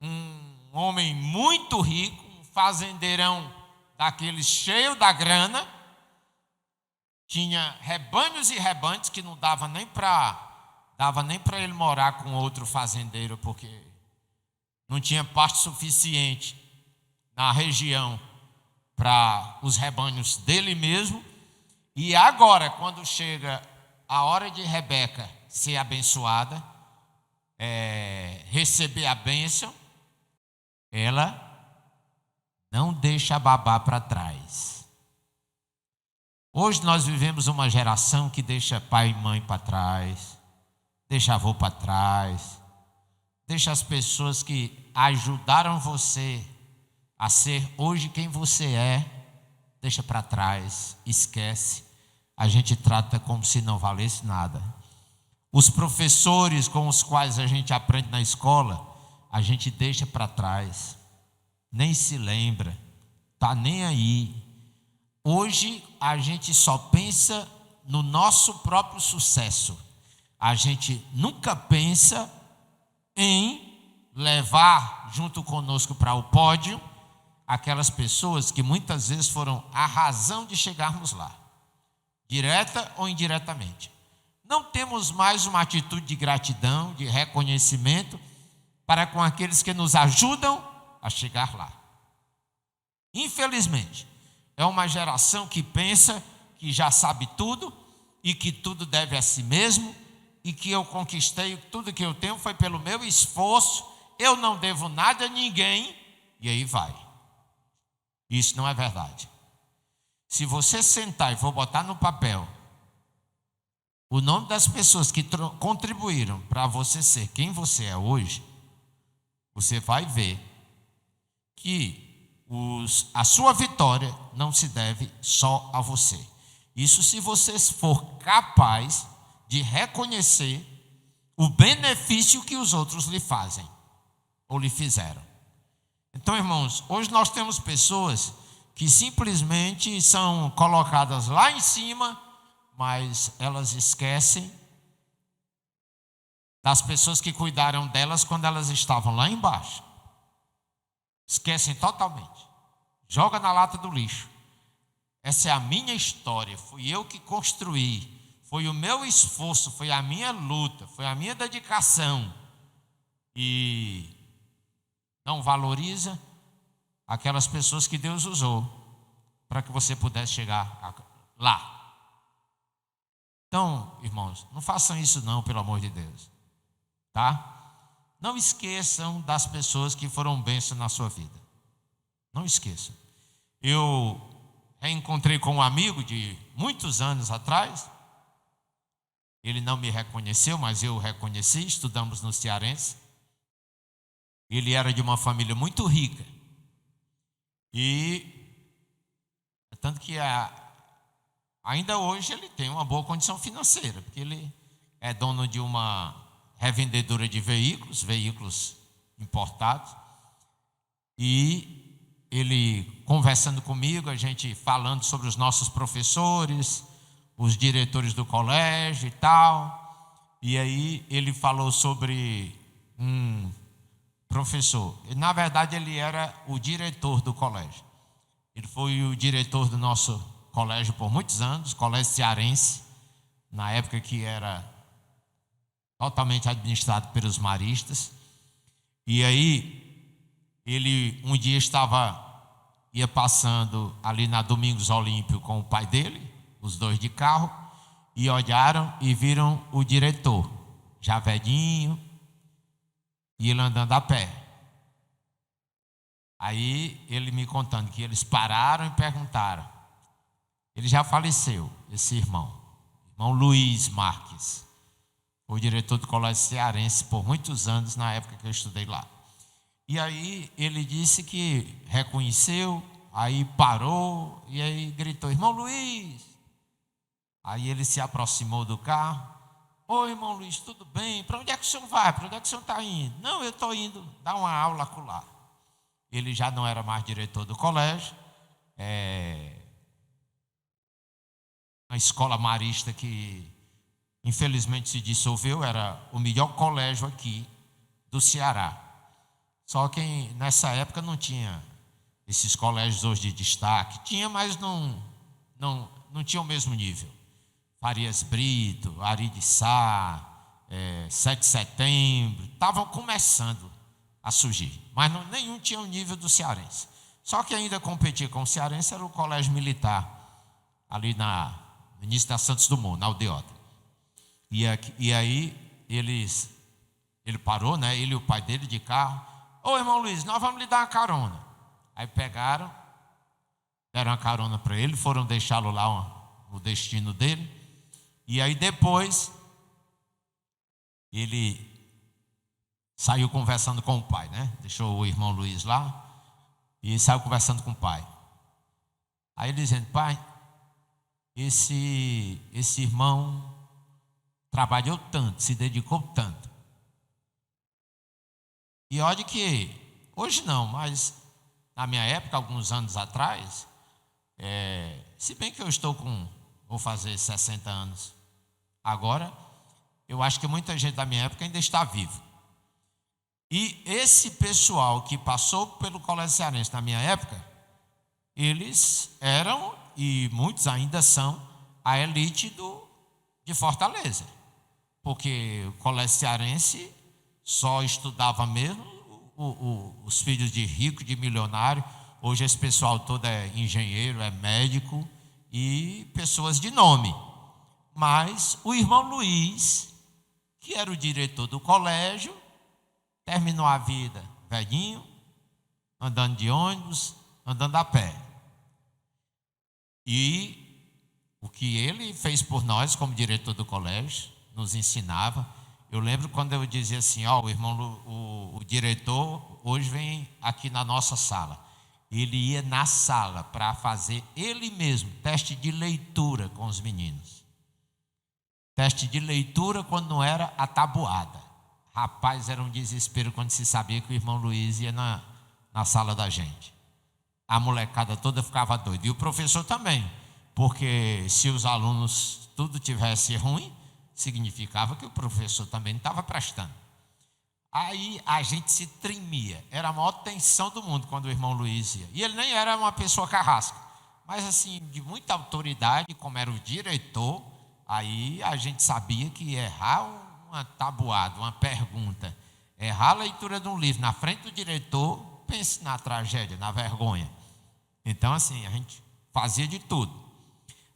um homem muito rico, um fazendeirão daqueles cheio da grana, tinha rebanhos e rebanhos que não dava nem para ele morar com outro fazendeiro, porque não tinha pasto suficiente na região para os rebanhos dele mesmo. E agora, quando chega a hora de Rebeca ser abençoada, receber a bênção, ela não deixa a babá para trás. Hoje nós vivemos uma geração que deixa pai e mãe para trás, deixa avô para trás, deixa as pessoas que ajudaram você a ser hoje quem você é, deixa para trás, esquece. A gente trata como se não valesse nada. Os professores com os quais a gente aprende na escola, a gente deixa para trás, nem se lembra, tá nem aí. Hoje a gente só pensa no nosso próprio sucesso. A gente nunca pensa em levar junto conosco para o pódio aquelas pessoas que muitas vezes foram a razão de chegarmos lá, direta ou indiretamente. Não temos mais uma atitude de gratidão, de reconhecimento para com aqueles que nos ajudam a chegar lá. Infelizmente, é uma geração que pensa que já sabe tudo e que tudo deve a si mesmo e que eu conquistei tudo que eu tenho foi pelo meu esforço, eu não devo nada a ninguém, e aí vai. Isso não é verdade. Se você sentar e for botar no papel o nome das pessoas que contribuíram para você ser quem você é hoje, você vai ver que a sua vitória não se deve só a você. Isso se você for capaz de reconhecer o benefício que os outros lhe fazem ou lhe fizeram. Então, irmãos, hoje nós temos pessoas que simplesmente são colocadas lá em cima, mas elas esquecem das pessoas que cuidaram delas quando elas estavam lá embaixo. Esquecem totalmente. Joga na lata do lixo. Essa é a minha história. Fui eu que construí. Foi o meu esforço, foi a minha luta, foi a minha dedicação. E não valoriza aquelas pessoas que Deus usou para que você pudesse chegar lá. Então, irmãos, não façam isso não, pelo amor de Deus. Tá? Não esqueçam das pessoas que foram bênção na sua vida. Não esqueçam. Eu reencontrei com um amigo de muitos anos atrás. Ele não me reconheceu, mas eu o reconheci. Estudamos no Cearense. Ele era de uma família muito rica. E Tanto que ainda hoje ele tem uma boa condição financeira, porque ele é dono de uma revendedora de veículos importados. E ele conversando comigo, a gente falando sobre os nossos professores, os diretores do colégio e tal. E aí ele falou sobre um professor. Na verdade, ele era o diretor do colégio. Ele foi o diretor do nosso colégio por muitos anos, colégio cearense, na época que era totalmente administrado pelos maristas. E aí ele um dia ia passando ali na Domingos Olímpio com o pai dele, os dois de carro, e olharam e viram o diretor, já velhinho, e ele andando a pé. Aí ele me contando que eles pararam e perguntaram. Ele já faleceu, esse irmão Luiz Marques, foi diretor do colégio cearense por muitos anos, na época que eu estudei lá. E aí ele disse que reconheceu, aí parou e aí gritou: irmão Luiz. Aí ele se aproximou do carro: oi, irmão Luiz, tudo bem? Para onde é que o senhor vai? Para onde é que o senhor está indo? Não, eu estou indo dar uma aula acolá. Ele já não era mais diretor do colégio, uma escola marista que infelizmente se dissolveu, era o melhor colégio aqui do Ceará. Só que nessa época não tinha esses colégios hoje de destaque. Tinha, mas não tinha o mesmo nível. Farias Brito, Ari de Sá, 7 de Setembro, estavam começando a surgir. Mas nenhum tinha o nível do cearense. Só que ainda competia com o cearense era o colégio militar, ali no início da Santos Dumont, na Aldeota. E aí ele parou, né? Ele e o pai dele de carro. Ô, irmão Luiz, nós vamos lhe dar uma carona. Aí pegaram, deram uma carona para ele, foram deixá-lo lá no destino dele. E aí depois, ele saiu conversando com o pai, né? Deixou o irmão Luiz lá e saiu conversando com o pai. Aí ele dizendo: pai, esse irmão trabalhou tanto, se dedicou tanto. E olha que, hoje não, mas na minha época, alguns anos atrás, se bem que eu vou fazer 60 anos agora, eu acho que muita gente da minha época ainda está vivo. E esse pessoal que passou pelo Colégio Cearense na minha época, eles eram, e muitos ainda são, a elite de Fortaleza. Porque o Colégio Cearense só estudava mesmo os filhos de rico, de milionário. Hoje esse pessoal todo é engenheiro, é médico e pessoas de nome. Mas o irmão Luiz, que era o diretor do colégio, terminou a vida velhinho, andando de ônibus, andando a pé. E o que ele fez por nós como diretor do colégio, nos ensinava. Eu lembro quando eu dizia assim: o irmão, o diretor hoje vem aqui na nossa sala. Ele ia na sala para fazer ele mesmo teste de leitura com os meninos. Teste de leitura quando não era a tabuada. Rapaz, era um desespero quando se sabia que o irmão Luiz ia na sala da gente. A molecada toda ficava doida. E o professor também, porque se os alunos tudo tivesse ruim, significava que o professor também não estava prestando. Aí a gente se tremia. Era a maior tensão do mundo quando o irmão Luiz ia. E ele nem era uma pessoa carrasca, mas assim, de muita autoridade, como era o diretor, aí a gente sabia que errar uma tabuada, uma pergunta, errar a leitura de um livro na frente do diretor, pense na tragédia, na vergonha. Então assim, a gente fazia de tudo.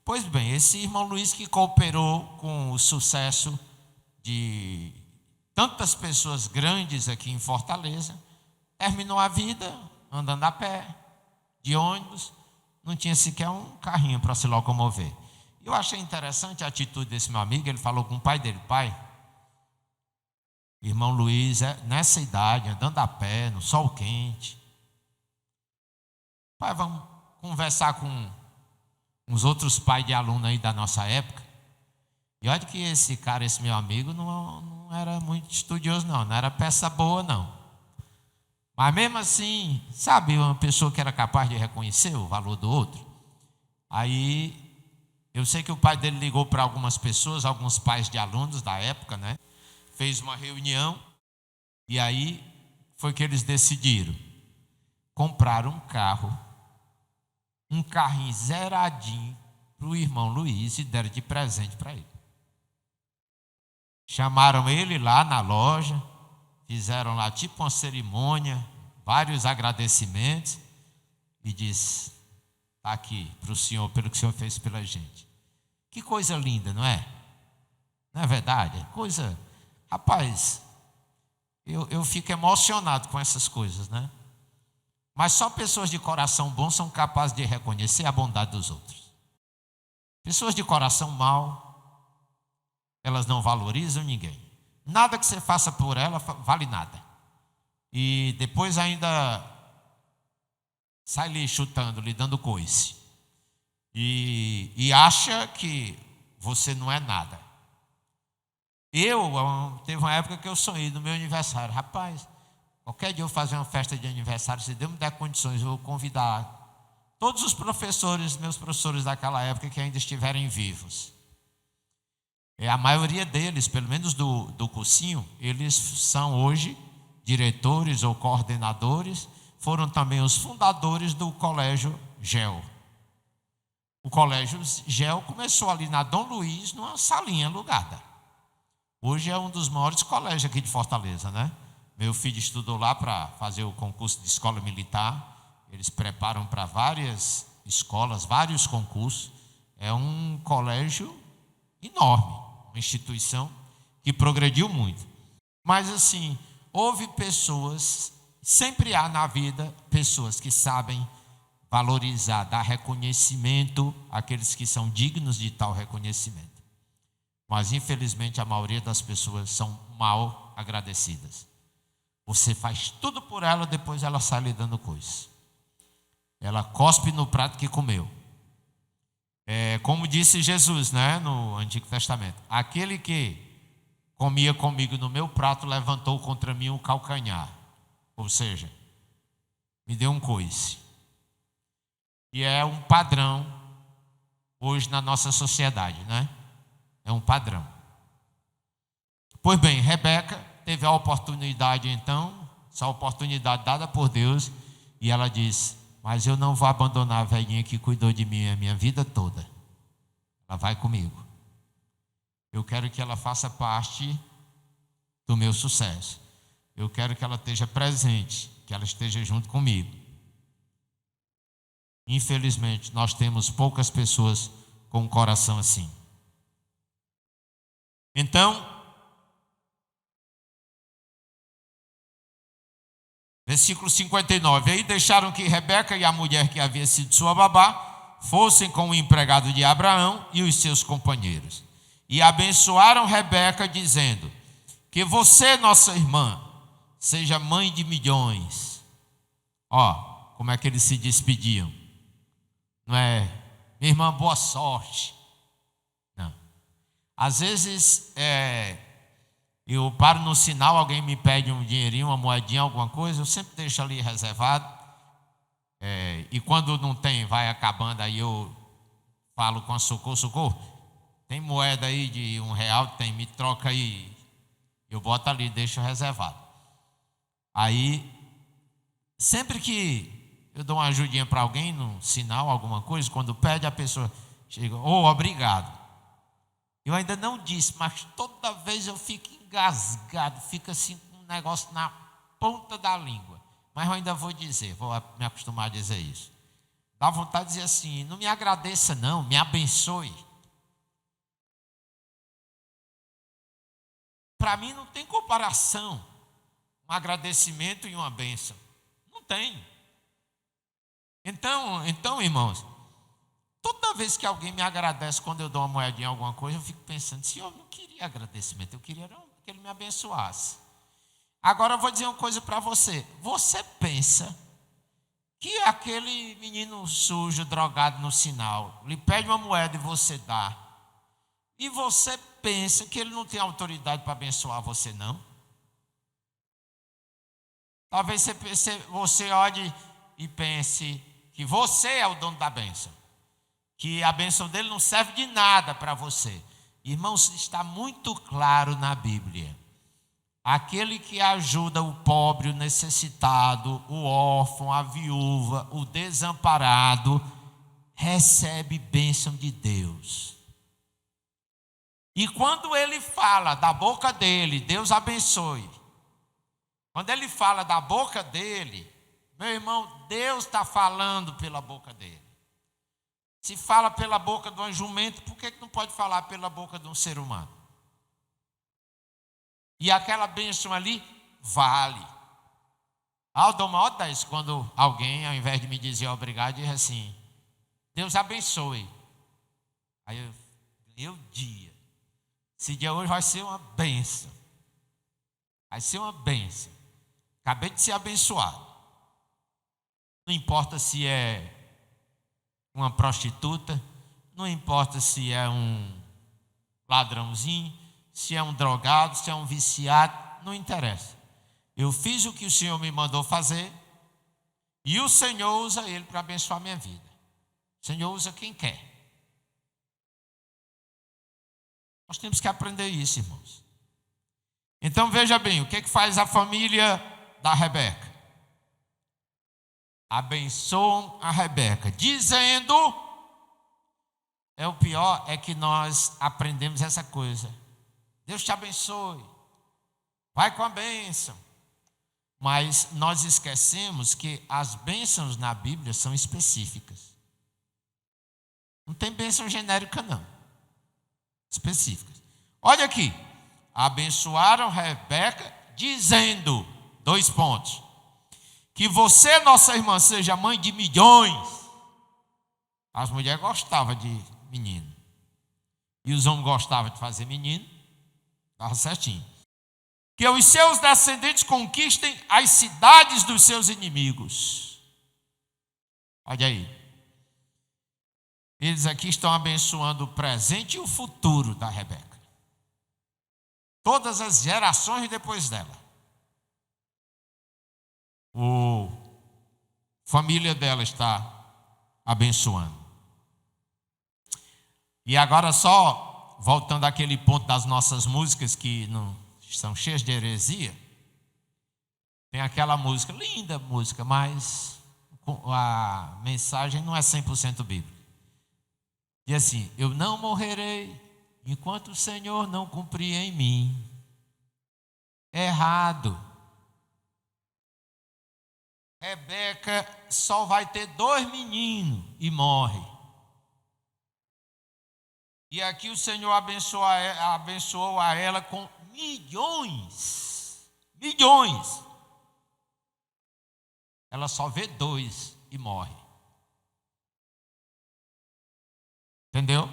Pois bem, esse irmão Luiz que cooperou com o sucesso de tantas pessoas grandes aqui em Fortaleza, terminou a vida andando a pé, de ônibus, não tinha sequer um carrinho para se locomover. Eu achei interessante a atitude desse meu amigo. Ele falou com o pai dele: pai, irmão Luiz, nessa idade, andando a pé, no sol quente, pai, vamos conversar com uns outros pais de aluno aí da nossa época. E olha que esse cara, esse meu amigo, não era muito estudioso, não era peça boa, não. Mas mesmo assim, sabe, uma pessoa que era capaz de reconhecer o valor do outro. Aí, eu sei que o pai dele ligou para algumas pessoas, alguns pais de alunos da época, né? Fez uma reunião e aí foi que eles decidiram comprar um carrinho zeradinho para o irmão Luiz e deram de presente para ele. Chamaram ele lá na loja, fizeram lá tipo uma cerimônia, vários agradecimentos e disse: está aqui para o senhor, pelo que o senhor fez pela gente. Que coisa linda, não é? Não é verdade? Coisa... Rapaz, eu fico emocionado com essas coisas, né? Mas só pessoas de coração bom são capazes de reconhecer a bondade dos outros. Pessoas de coração mau, elas não valorizam ninguém. Nada que você faça por ela vale nada. E depois ainda sai lhe chutando, lhe dando coice. E acha que você não é nada. Teve uma época que eu sonhei no meu aniversário. Rapaz, qualquer dia eu fazer uma festa de aniversário, se Deus me der condições, eu vou convidar todos os professores, meus professores daquela época que ainda estiverem vivos. A maioria deles, pelo menos do cursinho, eles são hoje diretores ou coordenadores, foram também os fundadores do Colégio GEL. O Colégio GEL começou ali na Dom Luiz, numa salinha alugada. Hoje é um dos maiores colégios aqui de Fortaleza, né? Meu filho estudou lá para fazer o concurso de escola militar. Eles preparam para várias escolas, vários concursos. É um colégio enorme, uma instituição que progrediu muito. Mas assim, houve pessoas, sempre há na vida pessoas que sabem valorizar, dar reconhecimento àqueles que são dignos de tal reconhecimento. Mas infelizmente a maioria das pessoas são mal agradecidas. Você faz tudo por ela, depois ela sai lhe dando coisa. Ela cospe no prato que comeu. Como disse Jesus, né, no Antigo Testamento: aquele que comia comigo no meu prato levantou contra mim um calcanhar. Ou seja, me deu um coice. E é um padrão hoje na nossa sociedade, né? É um padrão. Pois bem, Rebeca teve a oportunidade então, essa oportunidade dada por Deus, e ela disse: mas eu não vou abandonar a velhinha que cuidou de mim a minha vida toda. Ela vai comigo. Eu quero que ela faça parte do meu sucesso. Eu quero que ela esteja presente, que ela esteja junto comigo. Infelizmente, nós temos poucas pessoas com um coração assim. Então, versículo 59. Aí deixaram que Rebeca e a mulher que havia sido sua babá fossem com o empregado de Abraão e os seus companheiros. E abençoaram Rebeca, dizendo: que você, nossa irmã, seja mãe de milhões. Como é que eles se despediam? Não é: minha irmã, boa sorte. Não. Às vezes, eu paro no sinal, alguém me pede um dinheirinho, uma moedinha, alguma coisa, eu sempre deixo ali reservado. E quando não tem, vai acabando, aí eu falo com a Socorro, tem moeda aí de R$1? Tem, me troca aí. Eu boto ali, deixo reservado. Aí, sempre que eu dou uma ajudinha para alguém, no sinal, alguma coisa, quando pede, a pessoa chega: obrigado. Eu ainda não disse, mas toda vez eu fico engasgado, fica assim com um negócio na ponta da língua. Mas eu ainda vou dizer, vou me acostumar a dizer isso. Dá vontade de dizer assim: não me agradeça não, me abençoe. Para mim não tem comparação um agradecimento e uma bênção. Não tem. Então, irmãos, toda vez que alguém me agradece quando eu dou uma moedinha em alguma coisa, eu fico pensando: Senhor, eu não queria agradecimento, eu queria que Ele me abençoasse. Agora eu vou dizer uma coisa para você. Você pensa que aquele menino sujo, drogado no sinal, lhe pede uma moeda e você dá, e você pensa que ele não tem autoridade para abençoar você, não? Talvez você olhe e pense que você é o dono da bênção, que a bênção dele não serve de nada para você. Irmãos, está muito claro na Bíblia. Aquele que ajuda o pobre, o necessitado, o órfão, a viúva, o desamparado, recebe bênção de Deus. E quando ele fala da boca dele, Deus abençoe. Quando ele fala da boca dele, meu irmão, Deus está falando pela boca dele. Se fala pela boca de um jumento, por que não pode falar pela boca de um ser humano? E aquela bênção ali vale. Eu dou maior 10 quando alguém, ao invés de me dizer obrigado, diz assim: Deus abençoe. Aí eu ganhei o dia. Esse dia hoje vai ser uma bênção. Vai ser uma bênção. Acabei de ser abençoado. Não importa se é uma prostituta, não importa se é um ladrãozinho, se é um drogado, se é um viciado, não interessa. Eu fiz o que o Senhor me mandou fazer e o Senhor usa ele para abençoar a minha vida. O Senhor usa quem quer. Nós temos que aprender isso, irmãos. Então veja bem, o que faz a família da Rebeca? Abençoam a Rebeca, dizendo, o pior é que nós aprendemos essa coisa. Deus te abençoe, vai com a bênção. Mas nós esquecemos que as bênçãos na Bíblia são específicas. Não tem bênção genérica, não. Específicas. Olha aqui. Abençoaram Rebeca, dizendo, 2 pontos. Que você, nossa irmã, seja mãe de milhões. As mulheres gostavam de menino. E os homens gostavam de fazer menino. Estava certinho. Que os seus descendentes conquistem as cidades dos seus inimigos. Olha aí. Eles aqui estão abençoando o presente e o futuro da Rebeca. Todas as gerações depois dela. A família dela está abençoando. E agora só, voltando àquele ponto das nossas músicas que não são cheias de heresia, tem aquela música, linda música, mas a mensagem não é 100% bíblica. E assim, eu não morrerei enquanto o Senhor não cumprir em mim. Errado. Rebeca só vai ter 2 meninos e morre. E aqui o Senhor abençoou a ela com milhões. Milhões. Ela só vê 2 e morre. Entendeu?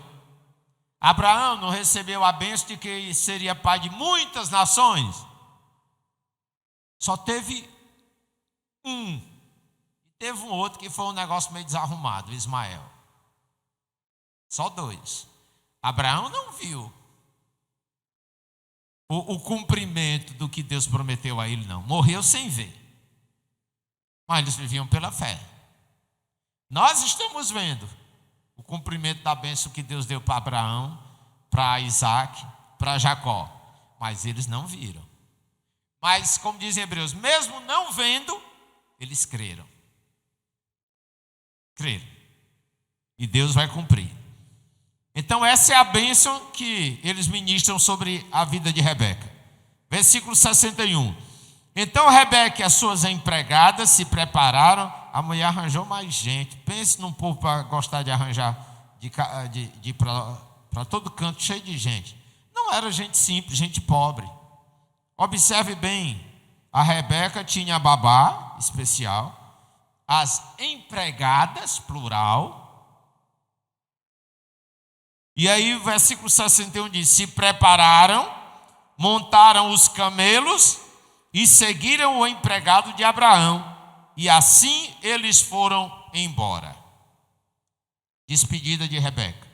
Abraão não recebeu a bênção de que seria pai de muitas nações. Só teve um. E teve um outro que foi um negócio meio desarrumado, Ismael. Só 2. Abraão não viu o cumprimento do que Deus prometeu a ele, não. Morreu sem ver. Mas eles viviam pela fé. Nós estamos vendo o cumprimento da bênção que Deus deu para Abraão, para Isaac, para Jacó. Mas eles não viram. Mas, como dizem Hebreus, mesmo não vendo, eles creram. Creram. E Deus vai cumprir. Então essa é a bênção que eles ministram sobre a vida de Rebeca. Versículo 61. Então Rebeca e as suas empregadas se prepararam. A mulher arranjou mais gente. Pense num povo para gostar de arranjar de para todo canto, cheio de gente. Não era gente simples, gente pobre. Observe bem, a Rebeca tinha babá especial, as empregadas, plural. E aí o versículo 61 diz, se prepararam, montaram os camelos e seguiram o empregado de Abraão. e assim eles foram embora. Despedida de Rebeca.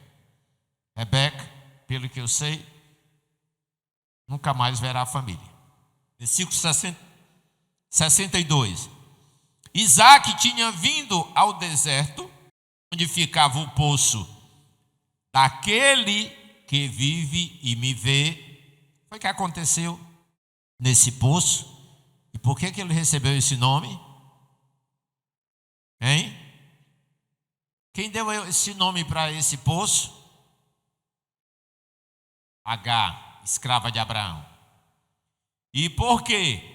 Rebeca, pelo que eu sei, nunca mais verá a família. Versículo 62. Isaac tinha vindo ao deserto, onde ficava o poço daquele que vive e me vê. Foi o que aconteceu nesse poço. E por que ele recebeu esse nome? Hein? Quem deu esse nome para esse poço? Agar, escrava de Abraão. E por quê?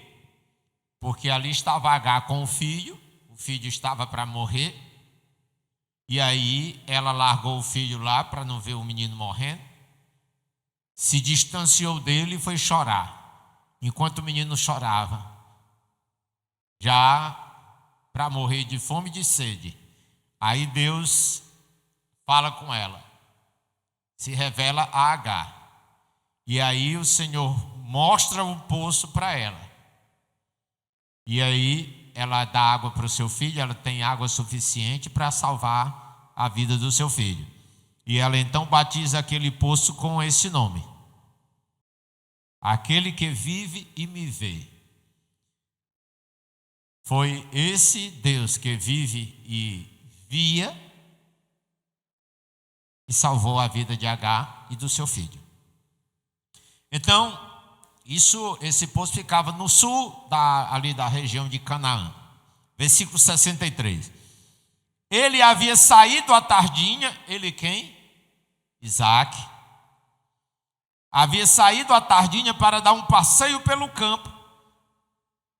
Porque ali estava Agar com o filho estava para morrer, e aí ela largou o filho lá para não ver o menino morrendo, se distanciou dele e foi chorar, enquanto o menino chorava, já para morrer de fome e de sede. Aí Deus fala com ela, se revela a Agar, e aí o Senhor mostra o poço para ela. E aí ela dá água para o seu filho, ela tem água suficiente para salvar a vida do seu filho. E ela então batiza aquele poço com esse nome: aquele que vive e me vê. Foi esse Deus que vive e via e salvou a vida de Agar e do seu filho. Então, esse poço ficava no sul ali da região de Canaã. Versículo 63. Ele havia saído à tardinha, ele quem? Isaac. Havia saído à tardinha para dar um passeio pelo campo,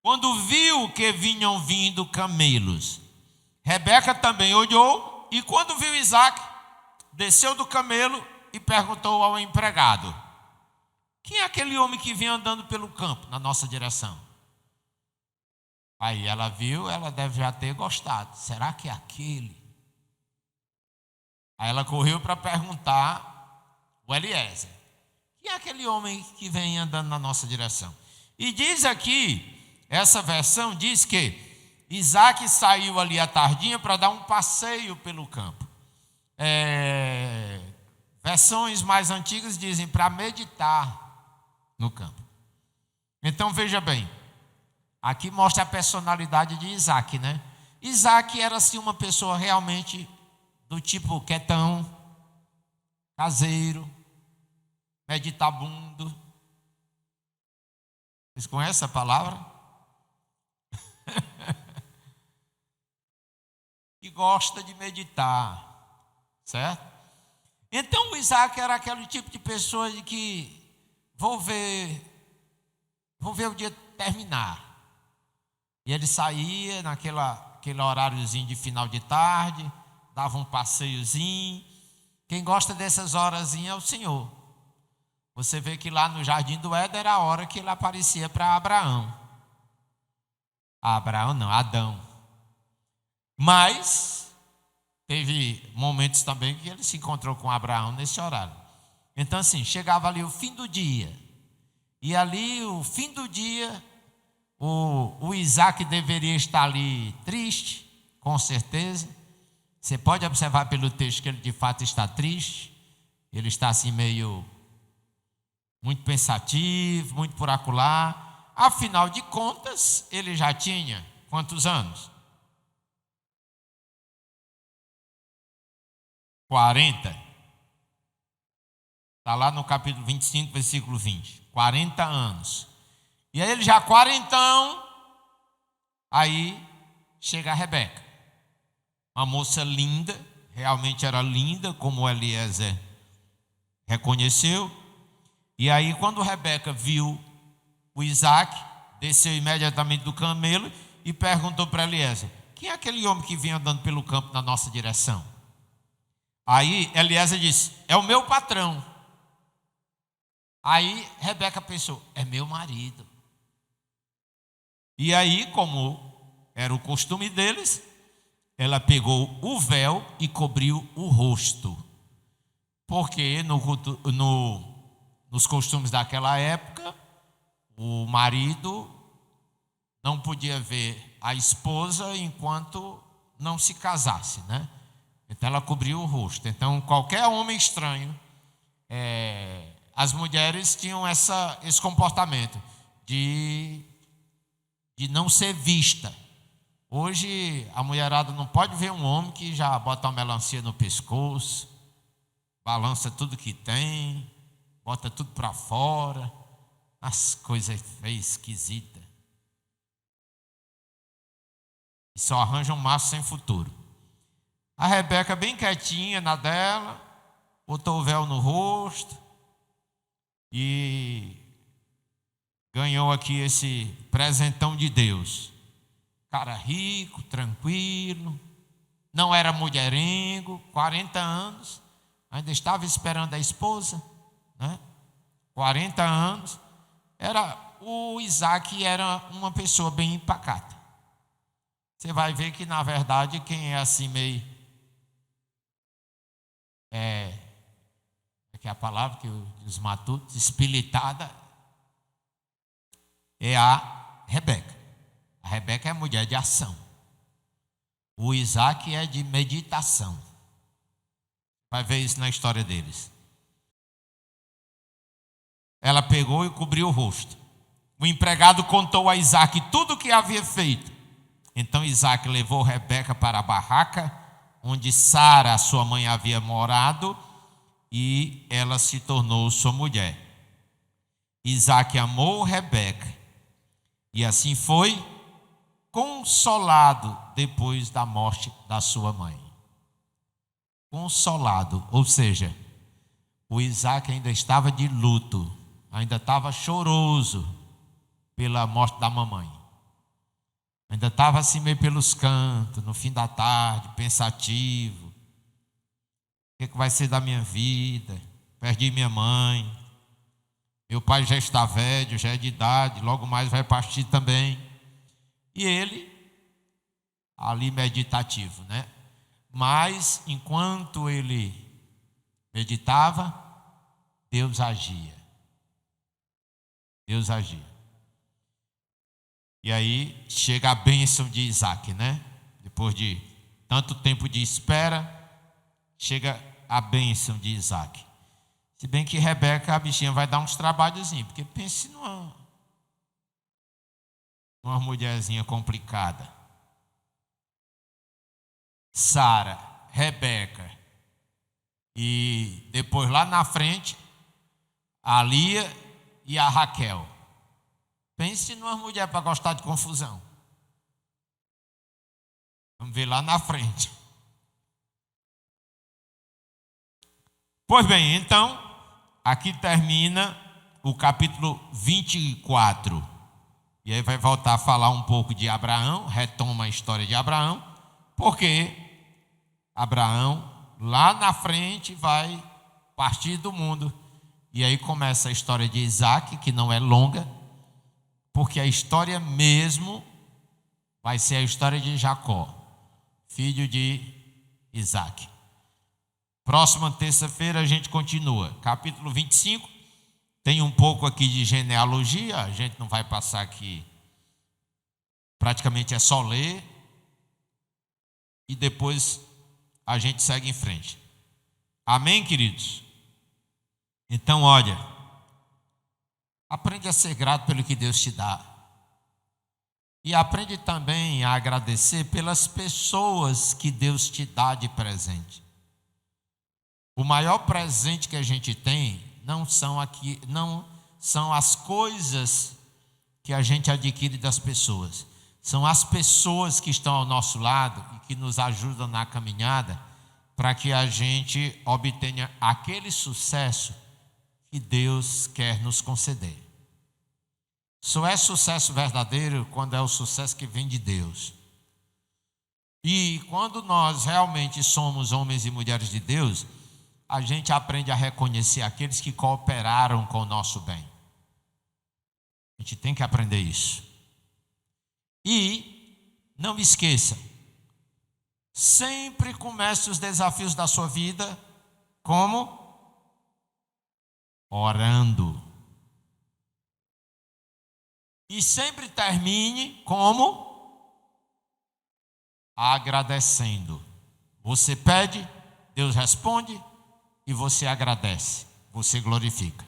quando viu que vinham vindo camelos. Rebeca também olhou, e quando viu Isaac, desceu do camelo e perguntou ao empregado: quem é aquele homem que vem andando pelo campo na nossa direção? Aí ela viu, ela deve já ter gostado. Será que é aquele? Aí ela correu para perguntar o Eliezer: quem é aquele homem que vem andando na nossa direção? E diz aqui, essa versão diz que Isaac saiu ali à tardinha para dar um passeio pelo campo. Versões mais antigas dizem para meditar no campo. Então veja bem, aqui mostra a personalidade de Isaac, né? Isaac era assim uma pessoa realmente do tipo quietão, caseiro, meditabundo. Vocês conhecem a palavra? E gosta de meditar, certo? Então o Isaac era aquele tipo de pessoa de que vou ver o dia terminar. E ele saía aquele horáriozinho de final de tarde, dava um passeiozinho. Quem gosta dessas horazinhas é o Senhor. Você vê que lá no Jardim do Éden era a hora que ele aparecia para Abraão. Abraão não, Adão. Mas teve momentos também que ele se encontrou com Abraão nesse horário. Então assim, chegava ali o fim do dia. E ali, o fim do dia, o Isaac deveria estar ali triste, com certeza. Você pode observar pelo texto que ele de fato está triste. Ele está assim meio, muito pensativo, muito por acolá. Afinal de contas, ele já tinha quantos anos? 40. Está lá no capítulo 25, versículo 20. 40 anos. E aí ele já quarentão, aí chega a Rebeca. Uma moça linda, realmente era linda, como o Eliezer reconheceu. E aí quando Rebeca viu o Isaac, desceu imediatamente do camelo e perguntou para Eliezer: quem é aquele homem que vinha andando pelo campo na nossa direção? Aí Eliezer disse: é o meu patrão. Aí Rebeca pensou: é meu marido. E aí, como era o costume deles, ela pegou o véu e cobriu o rosto. Porque nos costumes daquela época, o marido não podia ver a esposa enquanto não se casasse, né? Então ela cobriu o rosto. Então qualquer homem estranho, as mulheres tinham esse comportamento de não ser vista. Hoje a mulherada não pode ver um homem que já bota uma melancia no pescoço, balança tudo que tem, bota tudo para fora, as coisas feias, esquisitas. E só arranja um macho sem futuro. A Rebeca bem quietinha na dela, botou o véu no rosto e ganhou aqui esse presentão de Deus. Cara rico, tranquilo, não era mulherengo, 40 anos, ainda estava esperando a esposa, né? 40 anos, o Isaac era uma pessoa bem pacata. Você vai ver que, na verdade, quem é assim meio... que é a palavra que os matutos, espilitada, é a Rebeca. A Rebeca é mulher de ação. O Isaac é de meditação. Vai ver isso na história deles. Ela pegou e cobriu o rosto. O empregado contou a Isaac tudo o que havia feito. Então Isaac levou Rebeca para a barraca, onde Sara, sua mãe, havia morado, e ela se tornou sua mulher. Isaac amou Rebeca, e assim foi consolado depois da morte da sua mãe. Consolado, ou seja, o Isaac ainda estava de luto, ainda estava choroso pela morte da mamãe. Ainda estava assim meio pelos cantos, no fim da tarde, pensativo. O que vai ser da minha vida? Perdi minha mãe. Meu pai já está velho, já é de idade, logo mais vai partir também. E ele, ali meditativo, né? Mas, enquanto ele meditava, Deus agia. Deus agia. E aí chega a bênção de Isaac, né? Depois de tanto tempo de espera, chega a bênção de Isaac. Se bem que Rebeca, a bichinha, vai dar uns trabalhozinhos, porque pense numa mulherzinha complicada. Sara, Rebeca, e depois lá na frente, a Lia e a Raquel. Pense numa mulher para gostar de confusão. Vamos ver lá na frente. Pois bem, então, aqui termina o capítulo 24. E aí vai voltar a falar um pouco de Abraão, retoma a história de Abraão, porque Abraão, lá na frente, vai partir do mundo. E aí começa a história de Isaac, que não é longa, porque a história mesmo vai ser a história de Jacó, filho de Isaac. Próxima terça-feira a gente continua. Capítulo 25, tem um pouco aqui de genealogia, a gente não vai passar aqui, praticamente é só ler, e depois a gente segue em frente. Amém, queridos? Então, olha, aprende a ser grato pelo que Deus te dá. E aprende também a agradecer pelas pessoas que Deus te dá de presente. O maior presente que a gente tem não são as coisas que a gente adquire das pessoas. São as pessoas que estão ao nosso lado e que nos ajudam na caminhada para que a gente obtenha aquele sucesso que Deus quer nos conceder. Só é sucesso verdadeiro quando é o sucesso que vem de Deus. E quando nós realmente somos homens e mulheres de Deus, a gente aprende a reconhecer aqueles que cooperaram com o nosso bem. A gente tem que aprender isso. E não esqueça, sempre comece os desafios da sua vida como? Orando. E sempre termine como? agradecendo. Você pede, Deus responde e você agradece, você glorifica.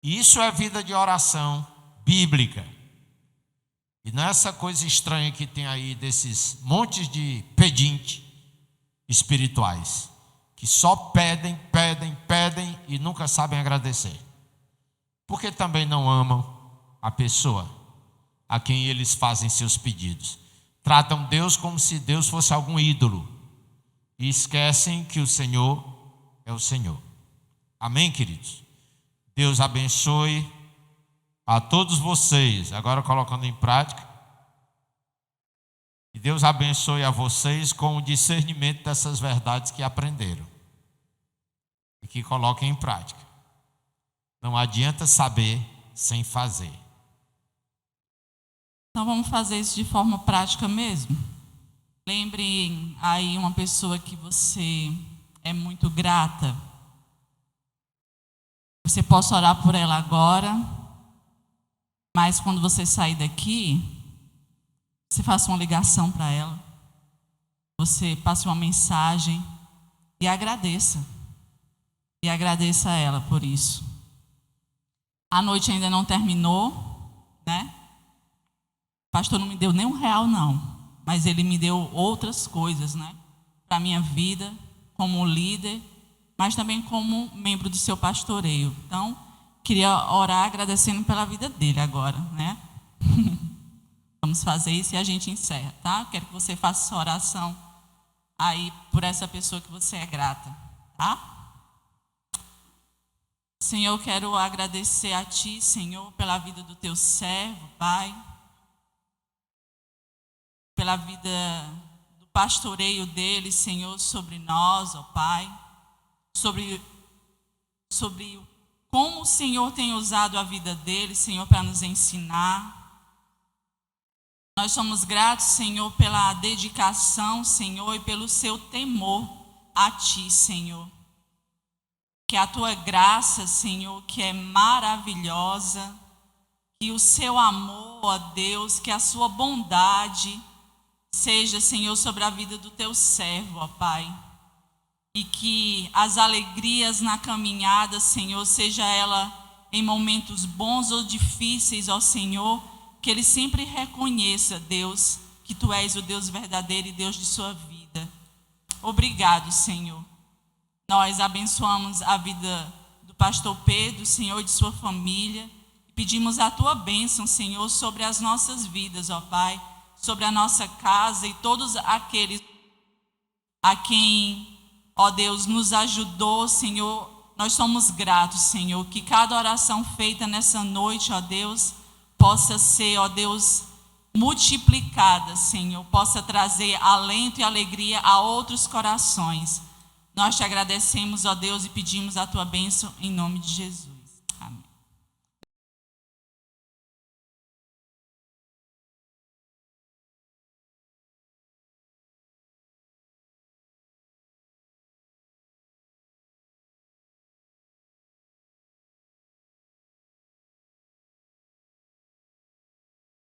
Isso é vida de oração bíblica. E não é essa coisa estranha que tem aí desses montes de pedintes espirituais, que só pedem e nunca sabem agradecer. Porque também não amam a pessoa a quem eles fazem seus pedidos. Tratam Deus como se Deus fosse algum ídolo e esquecem que o Senhor é o Senhor. Amém, queridos? Deus abençoe a todos vocês, agora colocando em prática. E Deus abençoe a vocês com o discernimento dessas verdades que aprenderam e que coloquem em prática. Não adianta saber sem fazer. Então vamos fazer isso de forma prática mesmo. Lembre aí uma pessoa que você é muito grata. Você possa orar por ela agora, mas quando você sair daqui, você faça uma ligação para ela. Você passe uma mensagem e agradeça. E agradeça a ela por isso. A noite ainda não terminou, né? O pastor não me deu nem R$1 não, mas ele me deu outras coisas, né? Para a minha vida, como líder, mas também como membro do seu pastoreio. Então, queria orar agradecendo pela vida dele agora, né? Vamos fazer isso e a gente encerra, tá? Quero que você faça essa oração aí por essa pessoa que você é grata, tá? Senhor, eu quero agradecer a Ti, Senhor, pela vida do Teu servo, Pai. Pela vida do pastoreio dele, Senhor, sobre nós, ó Pai. Sobre como o Senhor tem usado a vida dele, Senhor, para nos ensinar. Nós somos gratos, Senhor, pela dedicação, Senhor, e pelo seu temor a Ti, Senhor. Que a Tua graça, Senhor, que é maravilhosa, que o seu amor, ó Deus, que a sua bondade seja, Senhor, sobre a vida do Teu servo, ó Pai. E que as alegrias na caminhada, Senhor, seja ela em momentos bons ou difíceis, ó Senhor, que ele sempre reconheça, Deus, que Tu és o Deus verdadeiro e Deus de sua vida. Obrigado, Senhor. Nós abençoamos a vida do pastor Pedro, Senhor, e de sua família. Pedimos a Tua bênção, Senhor, sobre as nossas vidas, ó Pai, sobre a nossa casa e todos aqueles a quem, ó Deus, nos ajudou, Senhor. Nós somos gratos, Senhor, que cada oração feita nessa noite, ó Deus, possa ser, ó Deus, multiplicada, Senhor, possa trazer alento e alegria a outros corações. Nós Te agradecemos, ó Deus, e pedimos a Tua bênção em nome de Jesus.